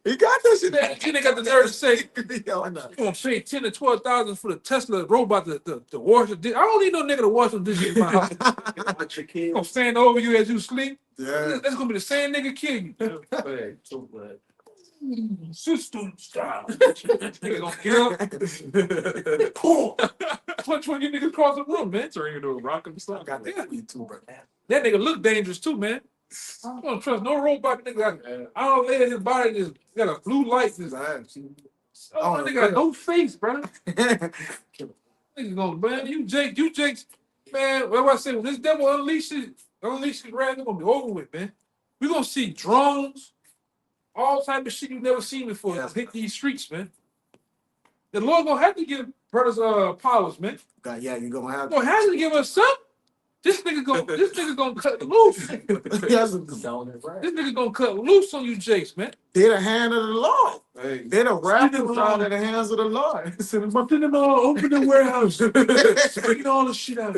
he got that shit. Then they got the nerve to say, Yo, I know. you gonna pay 10 to 12,000 for the Tesla robot to wash the dish. I don't need no nigga to wash some dishes in my house. With your He gonna kids. stand over you as you sleep. Yeah. That's gonna be the same nigga kill you. System style. Nigga gonna get up, pull, punch one of you niggas across the room, man. Turn you into a rock and I stuff. got that for you too, bro. That nigga look dangerous too, man. I don't trust no robot nigga. I don't lay in his body just got a blue light. Just, oh, that nigga got no face, bro. Nigga gonna, man, you Jakes, man, what I say, when this devil unleashes his wrath, it's gonna be over with, man. We gonna see drones, all type of shit you never seen before hit these streets, man. The Lord gonna have to give brothers powers, man. God, yeah, you gonna have Gonna have to give us something. This nigga gonna cut loose. Yes, This nigga gonna cut loose on you, Jakes, man. they're the hand of the Lord. Hey, They're the rappers out of the hands of the Lord. Open the warehouse. Bring all the shit out.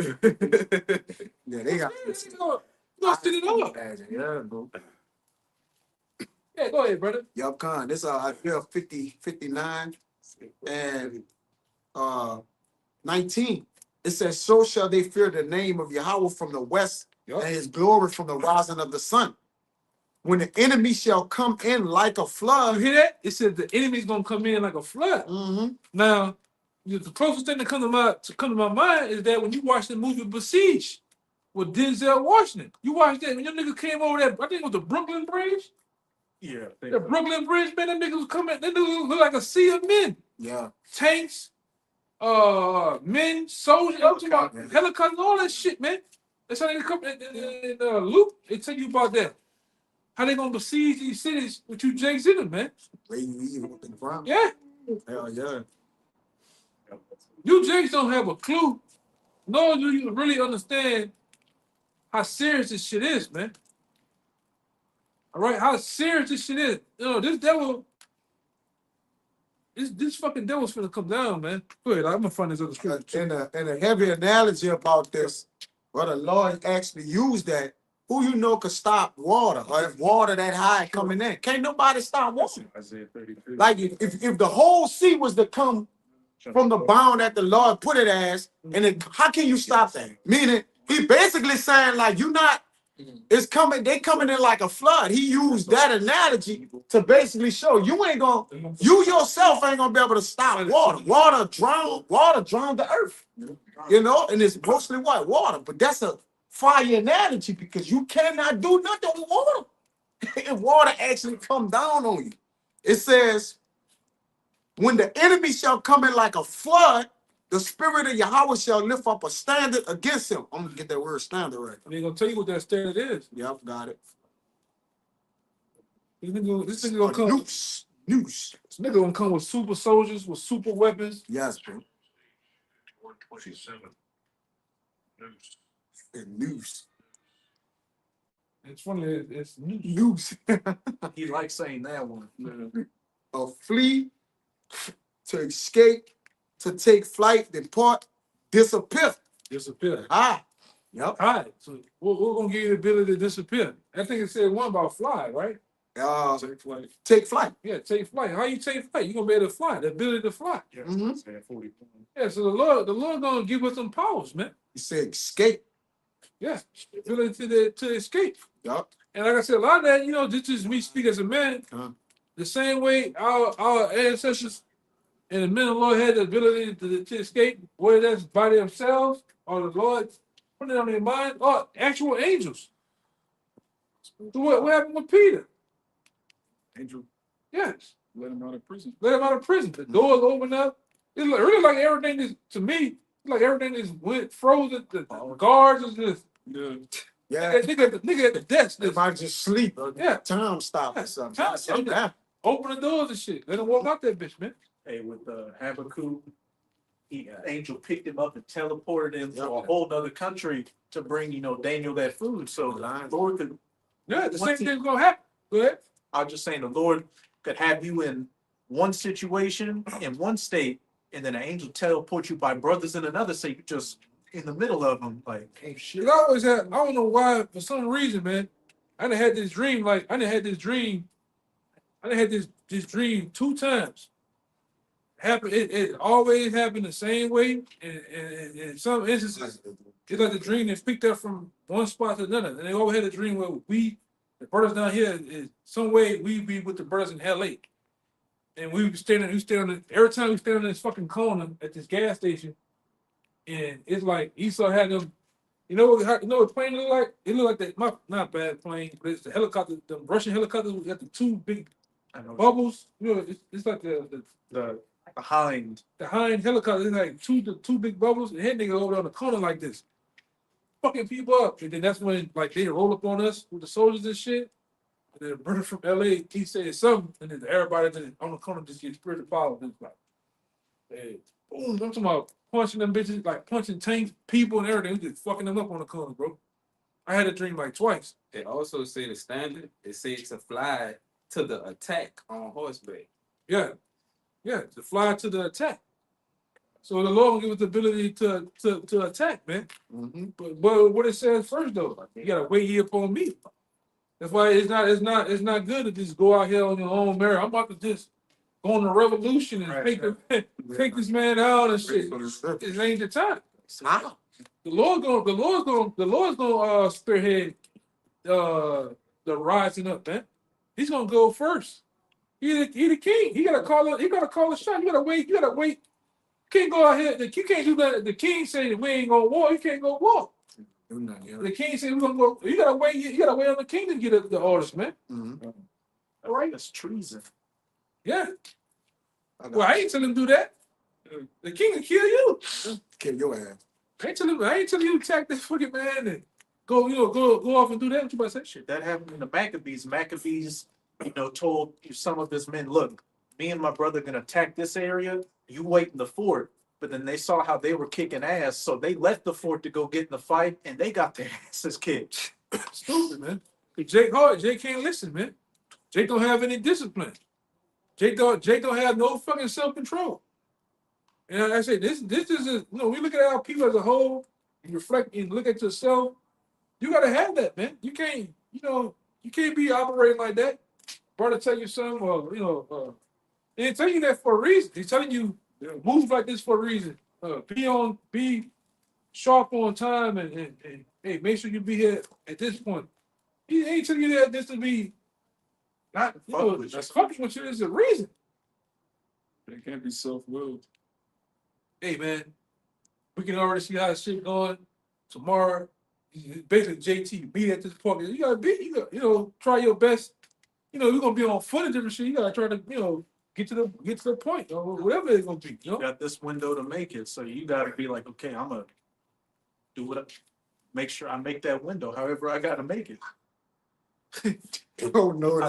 Yeah, they got You gonna sit it up. Yeah, bro. Yeah, go ahead, brother. Yup, Khan. This Isaiah 59 and 19. It says, so shall they fear the name of Yahweh from the west Yup. and his glory from the rising of the sun. When the enemy shall come in like a You flood. hear that? It said the enemy's gonna come in like a flood. Mhm. Now, the closest thing that come to my mind is that when you watch the movie Besieged with Denzel Washington, you watch that when your nigga came over there, I think it was the Brooklyn Bridge. Yeah. The Brooklyn Bridge, man, that nigga was coming, that nigga look like a sea of men. Yeah. Tanks, men, soldiers, helicopters, all that shit, man. That's how they come in Luke. They tell you about that. How they gonna besiege these cities with you Jakes in them, man? Lay you evil with the ground. Yeah. Hell yeah. You Jakes don't have a clue. Nor do you really understand how serious this shit is, man. All right, how serious this shit is. You know, this devil, this fucking devil's finna come down, man. Go ahead, I'm gonna find this other scripture. And a heavy analogy about this, where the Lord actually used that. Who you know could stop water, or if water that high coming in? Can't nobody stop water. Isaiah 32. Like if the whole sea was to come from the bound that the Lord put it as, and how can you stop that? Meaning, he basically saying like you not, it's coming, they coming in like a flood. He used that analogy to basically show you ain't gonna, you yourself ain't gonna be able to stop water. Water drown the earth. You know, and it's mostly what? Water. But that's a fire analogy because you cannot do nothing with water. If water actually come down on you. It says, when the enemy shall come in like a flood, the spirit of Yahweh shall lift up a standard against him. I'm gonna get that word standard right. They gonna tell you what that standard is. Yep, got it. This nigga gonna come. Noose. This nigga gonna come with super soldiers, with super weapons. Yes, bro. 127. And noose. It's funny, it's new. Noose. He likes saying that one. A flee, to escape, to take flight, depart, disappear. Disappear. Ah. Yep. All right, so we're gonna give you the ability to disappear. I think it said one about fly, right? Take flight. Take flight. Yeah, take flight. How you take flight? You gonna be able to fly, the ability to fly. Mhm. Isaiah 40. Yeah, so the Lord gonna give us some powers, man. He said escape. Yeah, ability to escape. Yep. And like I said, a lot of that, you know, this is me speak as a man. The same way our ancestors and the men of the Lord had the ability to escape, whether that's by themselves or the Lord put it on their mind, or actual angels. So what happened with Peter? Angel. Yes. Let him out of prison. Let him out of prison. The doors open up. It's like, really like everything is, to me, it's like everything is went frozen. The guards is just, Yeah. Yeah, nigga at the desk. they Just, might just sleep. Or Yeah. time stop or something. Time Something stop. happened. open the doors and shit. Let him walk out that bitch, man. Hey, with Habakkuk, angel picked him up and teleported him to a Yep. whole nother country to bring, Daniel that food. So the Lord could, Yeah, the same Once he- thing's gonna happen. Go ahead. I'm just saying, the Lord could have you in one situation, in one state, and then an angel teleport you by brothers in another state, you just in the middle of them, like, hey, shit. Cause I always had, I don't know why, for some reason, man. I done had this dream, I done had this dream 2 times. It always happened the same way, and in some instances, it's like the dream is picked up from one spot to another. And they always had a dream where the brothers down here, is some way we be with the brothers in LA. And we every time we stand on this fucking corner at this gas station, and it's like Esau had them, what plane look like? It look like that, not bad plane, but it's the helicopter, the Russian helicopter got the 2 big I know bubbles. It's like the behind. Hind helicopter, it's like the two big bubbles, and that nigga over on the corner like this, fucking people up. And then that's when like they roll up on us with the soldiers and shit. And then a brother from LA, he said something, and then everybody on the corner just gets spiritual power. Just like, hey, boom, I'm talking about punching them bitches, like punching tanks, people and everything, we just fucking them up on the corner, bro. I had a dream like twice. It also say the standard. It says to fly to the attack on horseback. Yeah, to fly to the attack. So the Lord will give us the ability to attack, man. Mm-hmm. But what it says first though, you gotta wait here upon me. That's why it's not good to just go out here on your own merit. I'm about to just go on a revolution and take this man out and shit. It ain't the time. How? The Lord's gonna spearhead the rising up, man. He's gonna go first. He the king. He gotta call a shot. You gotta wait. You can't go out here. You can't do that. The king say that we ain't gonna war. You can't go war. The king said we're gonna go. You gotta wait. You gotta wait on the king to get the orders, man. Mm-hmm. All right. That's treason. Yeah. Well, I ain't telling him to do that. The king will kill you. Kill your ass. I ain't telling you to attack this fucking man and go off and do that. What you about to say? Shit. That happened in the Maccabees. Maccabees, told some of his men, look, me and my brother gonna attack this area. You wait in the fort. But then they saw how they were kicking ass, so they left the fort to go get in the fight, and they got their asses kicked. Stupid, man. Jake can't listen, man. Jake don't have any discipline. Jake don't have no fucking self-control. And I say this is we look at our people as a whole, and reflect and look at yourself. You gotta have that, man. You can't, you can't be operating like that. Brother tell you something, or he ain't telling you that for a reason. He's telling you move like this for a reason. Be sharp on time, and hey, make sure you be here at this point. He ain't telling you that this to be not that's fucking with you. There's a reason. It can't be self-willed. Hey man, we can already see how the shit going tomorrow. Basically, JT be at this point. You gotta be, try your best. You're gonna be on foot and different shit. You gotta try to, get to the point, or whatever it's gonna be. You got this window to make it, so you gotta be like, okay, I'm gonna do make sure I make that window. However, I gotta make it. Oh no,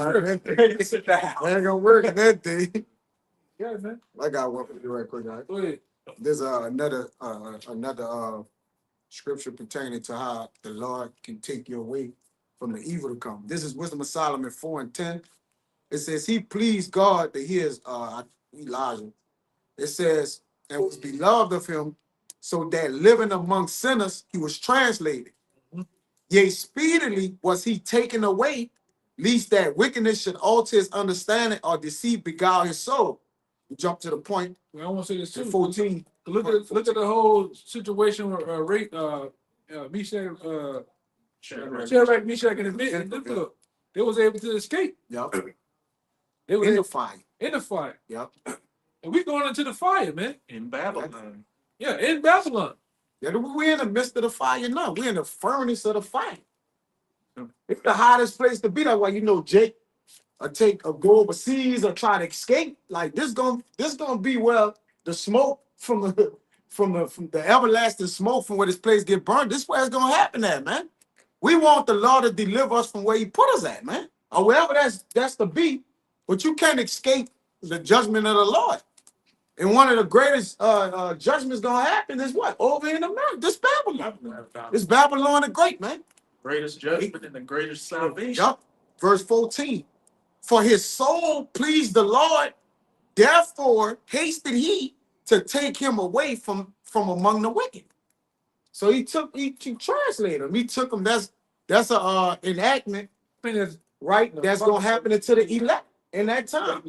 Sit down. I ain't gonna work that day. Yeah, man. I got one for you right quick, guys. Go ahead. There's another scripture pertaining to how the Lord can take you away from the evil to come. This is Wisdom of Solomon 4:10. It says, he pleased God to hear Elijah. It says, and was beloved of him, so that living among sinners, he was translated. Yea, speedily was he taken away, lest that wickedness should alter his understanding or deceive beguile his soul. We jump to the point I want to say this too. 14. Look at the whole situation where Meshach, Shadrach, Meshach, and Abednego, they was able to escape. Yep. They were In the fire. in the fire. Yep. And we going into the fire, man. In Babylon. Yeah, in Babylon. Yeah, we're in the midst of the fire now. We're in the furnace of the fire. It's the hottest place to be. That's why Jake or go overseas or try to escape. Like this gonna be where the smoke from the everlasting smoke from where this place get burned. This where it's gonna happen at, man. We want the Lord to deliver us from where He put us at, man, or wherever that's to be. But you can't escape the judgment of the Lord. And one of the greatest judgments gonna happen is what? Over in America, this Babylon. This Babylon the Great, man. Greatest judgment and the greatest salvation. Yup. Verse 14. For his soul pleased the Lord, therefore hasted he to take him away from among the wicked. So he translated him. He took him. That's a enactment, I think that's right? That's gonna happen to the elect in that time.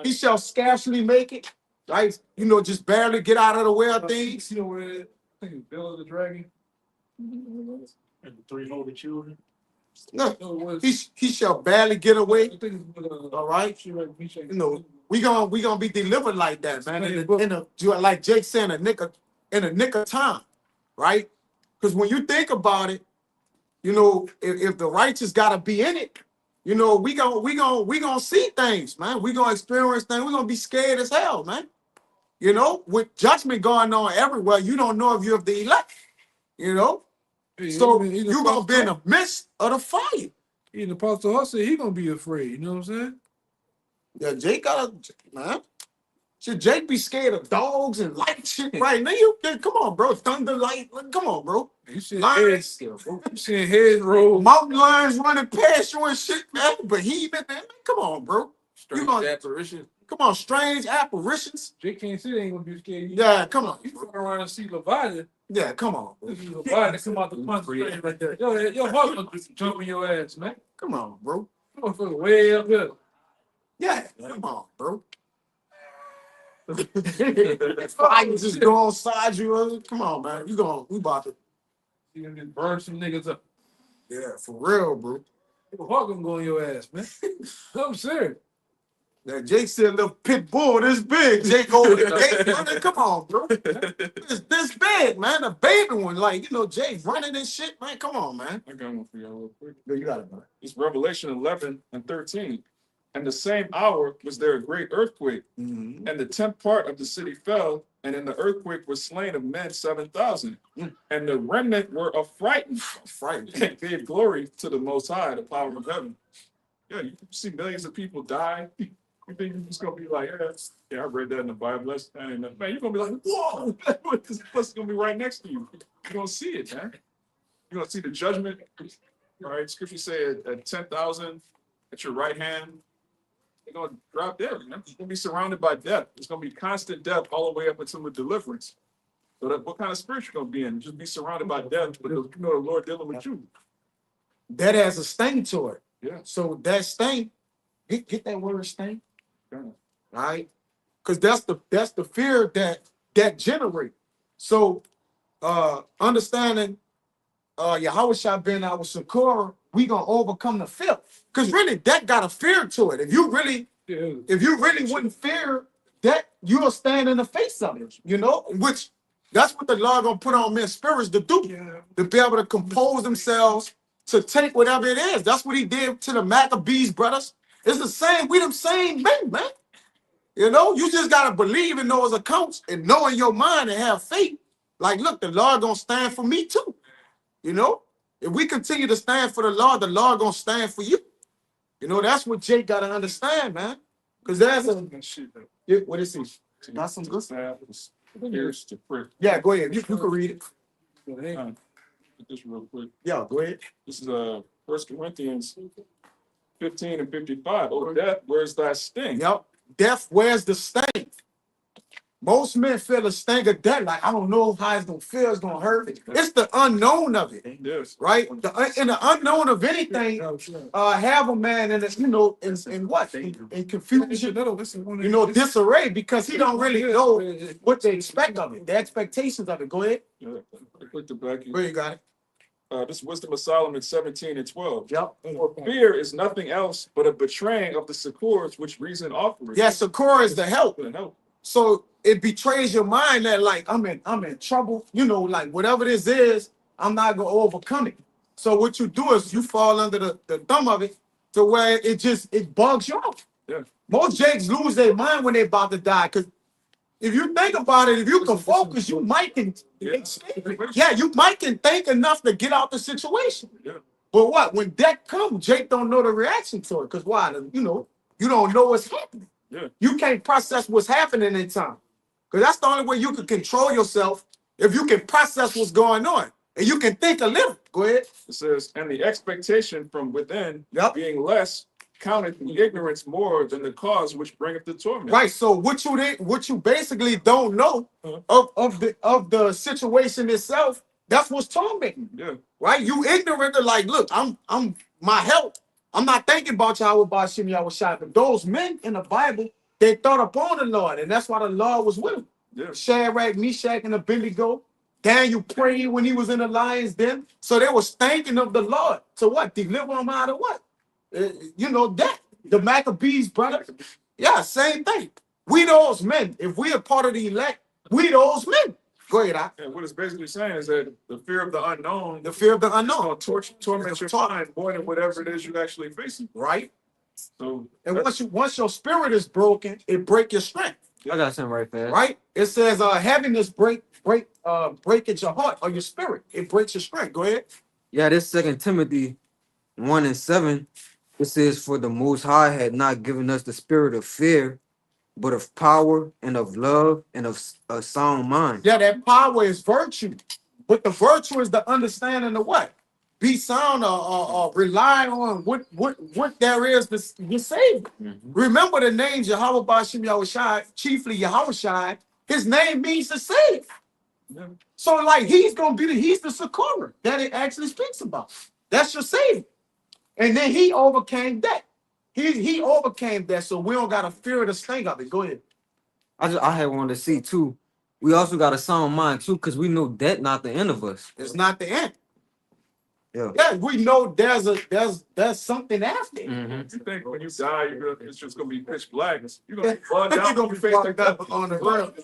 He shall scarcely make it, right? Just barely get out of the way of things. You know where it is? I think it's Bill of the Dragon. And the three holy children. No, No, it was. he shall barely get away. I think it's All right. You We gonna be delivered like that, man. Like Jake said, in a nick of time, right? Because when you think about it, if the righteous gotta be in it, we gonna see things, man. We gonna experience things. We gonna be scared as hell, man. With judgment going on everywhere, you don't know if you're of the elect. So you gonna be in the midst of the fire. Even Apostle Hall said he gonna be afraid. You know what I'm saying? Yeah, Jake man. Should Jake be scared of dogs and light shit right now? Come on, bro. Thunder light. Come on, bro. You see Lions, You seeing heads roll. mountain lions running past you and shit, man. Behemoth, man. Come on, bro. Strange gonna- apparition. Come on, strange apparitions. Jake can't see. They ain't gonna be scared. Yeah, come on. You fucking around and see Leviathan. Yeah, come on, bro. This is Leviathan come out the punch straight like that. Your heart gonna jump in your ass, man. Come on, bro. You motherfucker way up here. Yeah, come on, bro. Fire just go inside you. Come on, man. We about to. You gonna just burn some niggas up. Yeah, for real, bro. Your heart gonna go in your ass, man. I'm serious. Now Jake said, "Little pit bull this big." Jake over the gate running. Come on, bro. It's this big, man. A baby one, like Jake running and shit, man. Come on, man. I got one for y'all real quick. You got it, man. It's Revelation 11 and 13. And the same hour was there a great earthquake, Mm-hmm. and the 10th part of the city fell, and in the earthquake was slain of men 7,000. And the remnant were affrighted and gave glory to the Most High, the power of heaven. Yeah, you see millions of people die. You think you're just gonna be like, yeah, I read that in the Bible. Man, you're gonna be like, whoa, this place is gonna be right next to you. You're gonna see it, man. You're gonna see the judgment. All right, scripture said at 10,000 at your right hand. They're gonna drop dead. Man. You're gonna be surrounded by death. It's gonna be constant death all the way up until the deliverance. So what kind of spirit you gonna be in? Just be surrounded by death, but the Lord dealing with you. That has a sting to it. Yeah. So that sting, get that word sting, Yeah. right? Because that's the fear that generate. So understanding Yahushua ben our Sakura, we gonna overcome the fear. Because really that got a fear to it. If you really wouldn't fear that, you'll stand in the face of it, which that's what the Lord gonna put on men's spirits to do, to be able to compose themselves to take whatever it is. That's what he did to the Maccabees brothers. It's the same, we them same men, man. You just gotta believe in those accounts and know in your mind and have faith. Like, look, the Lord gonna stand for me too. If we continue to stand for the Lord gonna stand for you. That's what Jake gotta understand, man. Because there's what is it? Got some good stuff. Here's the prick. Yeah, go ahead. You can read it. Get this real quick. Yeah, go ahead. This is 1 Corinthians 15 and 55. Oh, death, where's thy sting? Yep. Death, where's the sting? Most men feel the sting of death. Like, I don't know how it's gonna feel, it's gonna hurt. It's the unknown of it, Yes. right? In the unknown of anything, have a man in it, in what? In confusion, disarray, because he don't really know what to expect of it, the expectations of it. Go ahead. Yeah. Click the back. Where you got it? This is Wisdom of Solomon 17 and 12. Yep. For fear is nothing else but a betraying of the succors which reason offers. Yeah, Sakura is the help. The help. So it betrays your mind that, like, I'm in trouble, like whatever this is, I'm not gonna overcome it. So what you do is you fall under the thumb of it to where it bugs you out. Yeah. Most Jakes lose their mind when they're about to die. Cause if you think about it, if you can focus, you might can you might can think enough to get out the situation. Yeah. But what when death comes, Jake don't know the reaction to it. Cause why? You don't know what's happening. Yeah. You can't process what's happening in time. Cause that's the only way you can control yourself if you can process what's going on. And you can think a little. Go ahead. It says, and the expectation from within Yep. being less counted the ignorance more than the cause which bringeth the torment. Right. So what you basically don't know of the situation itself, that's what's tormenting. Yeah. Right? You ignorant of like, look, I'm my help. I'm not thinking about Yahweh Bashim Yahweh Shai. But those men in the Bible, they thought upon the Lord, and that's why the Lord was with them. Yeah. Shadrach, Meshach, and Abednego. Daniel prayed when he was in the lion's den. So they was thinking of the Lord. So what? Deliver them out of what? Death. The Maccabees, brother. Yeah, same thing. We those men. If we are part of the elect, we those men. Go ahead, I. And what it's basically saying is that the fear of the unknown, The fear of the is unknown. going to torment your mind more than whatever it is you're actually facing. Right? So, And once your spirit is broken, it break your strength. I got something right there. Right? It says heaviness breakage your heart or your spirit. It breaks your strength. Go ahead. Yeah, this 2 Timothy 1:7. It says, "For the Most High had not given us the spirit of fear, but of power and of love and of a sound mind." Yeah, that power is virtue. But the virtue is the understanding of what? Be sound or rely on what there is to be saved. Remember the name Yahweh Bashim Yahweh Shai, chiefly Yahweh Shai. His name means to save. yeah. So like he's the succorer that it actually speaks about. That's your savior. And then he overcame that. He overcame that, so we don't gotta fear the sting of it. Go ahead. I had wanted to see too. We also got a sound mind too, because we know that not the end of us. It's not the end. Yeah. Yeah, we know there's something after. Mhm. You think when you die, it's just going to be pitch black. You're going to fall You're down gonna on be your face fucked like up that. on the ground.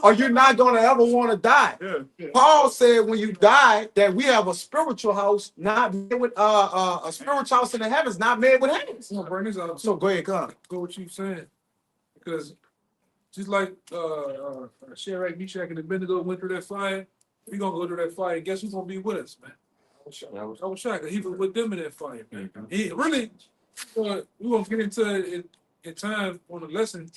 Or you're not gonna ever want to die. Yeah. Paul said when you die that we have a spiritual house, not made with a spiritual house in the heavens, not made with hands. I'm gonna bring this out. So go ahead, come. Go what you saying, because just like Shadrach, Meshach, and Abednego went through that fire, we gonna go through that fire. Guess who's gonna be with us, man? I was shocked. He was with them in that fire, man. He really. We gonna get into it in time on the lesson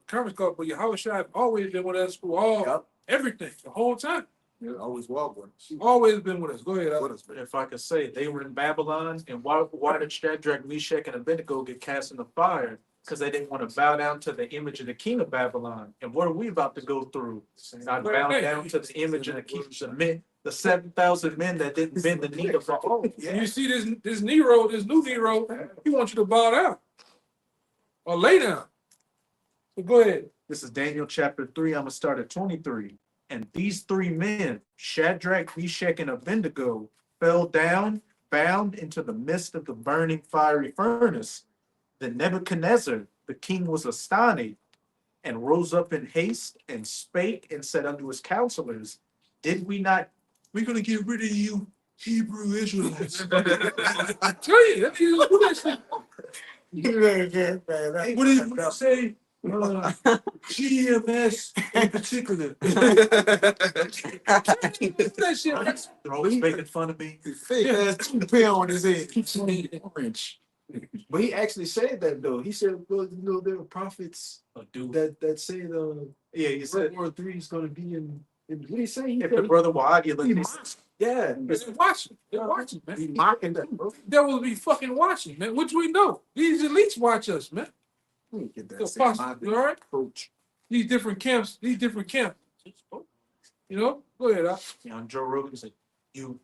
conference call, but Yahweh Shai always been with us through everything the whole time. Yeah, always walk with us. Always been with us. Go ahead. With us, man. If I could say, they were in Babylon, and why did Shadrach, Meshach, and Abednego get cast in the fire? Because they didn't want to bow down to the image of the king of Babylon. And what are we about to go through? Not bow down to the image of the king, the 7,000 men that didn't bend the knee of the oath. And you see this Nero, this new Nero, he wants you to bow down or lay down. So go ahead. This is Daniel chapter 3. I'm going to start at 23. And these three men, Shadrach, Meshach, and Abednego, fell down, bound into the midst of the burning fiery furnace. Then Nebuchadnezzar, the king, was astonished and rose up in haste and spake and said unto his counselors, Did we not? We're gonna get rid of you, Hebrew Israelites. I tell you, that is what that shit. What did you say? GMS in particular. That shit. They're always making fun of me. Fake ass 2 on his head. Keep saying orange. But he actually said that though. He said, well, there are prophets that say the Yeah, he said, World War III is going to be in what did he say? He if said the brother were he arguing, mocked. Yeah, They're watching. They're watching, He man. mocking that, bro. That will be fucking watching, man. Which we know. These elites watch us, man. Let me get The that apostle, same you all right? approach. These different camps. You know? Go ahead. on Joe Rogan said, you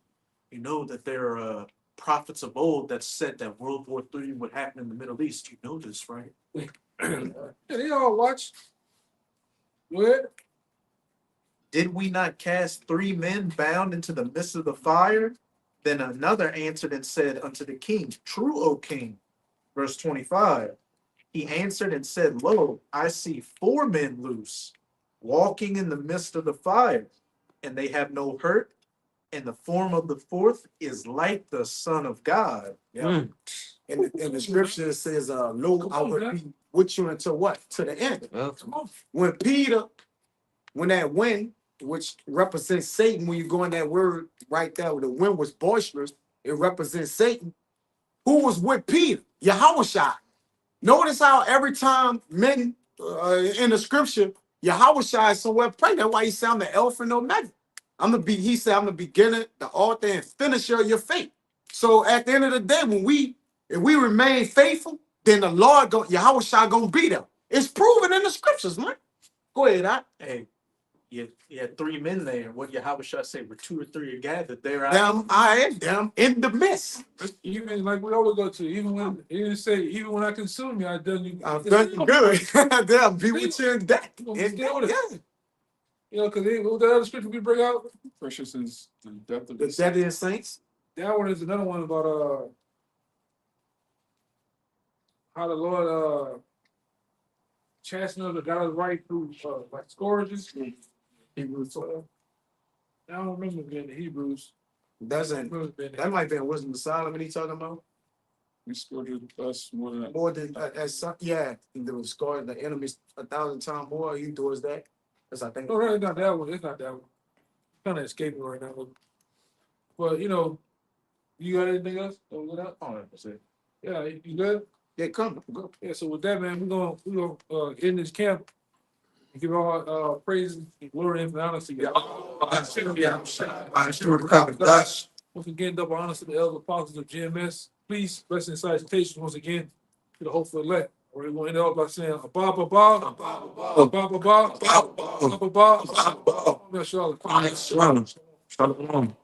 know that there are prophets of old that said that World War III would happen in the Middle East. You know this, right? Yeah, they all watch. Go ahead. Did we not cast 3 men bound into the midst of the fire? Then another answered and said unto the king, True, O king. Verse 25. He answered and said, Lo, I see 4 men loose, walking in the midst of the fire, and they have no hurt, and the form of the 4th is like the Son of God. Yeah. in the scripture it says, "Lo, I will be with you until what? To the end." Yeah. Come on. When that wind, which represents Satan, when you go in that word right there, where the wind was boisterous, it represents Satan. Who was with Peter? Yahushua. Notice how every time men in the scripture, Yahushua is somewhere present. That's why he said, "I'm the Alpha and Omega." He said, "I'm the beginner, the author, and finisher of your faith." So at the end of the day, if we remain faithful, then the Lord, Yahushua gonna be there. It's proven in the scriptures, man. Go ahead, Hey, you had 3 men there. What Yahweh shall say, where 2 or 3 are gathered, there I am them in the midst. Even like we always go to, even when he didn't say, even when I consume you, I done you. I've done you good. They'll be with you in that. Yeah. You know, because what the other scripture we bring out, Precious is the death of The the dead in saints. that one is another one about how the Lord chastened the God right through like scourges. Hebrews 12. I don't remember being the Hebrews. I Doesn't remember being the that might be in Wisdom of Solomon he talking about? we scourged us more than More than yeah, there was scoring the enemies 1,000 times more. He does that. That's I think. No, really not that one. It's not that one. Kind of escaping right now. But you know, you got anything else? Oh, what up? Oh, that's it. Yeah, you good? Yeah, come go. Yeah. So with that, man, we're gonna end this camp and give all praise and glory and honor to you. Once again, double honors to the elder apostles of GMS. Please, blessing and salutations once again to the hopeful elect. We're going to end it up by saying, Abba, Abba, Abba, Abba, Abba, Abba, Abba, Abba, Shalom. Shalom.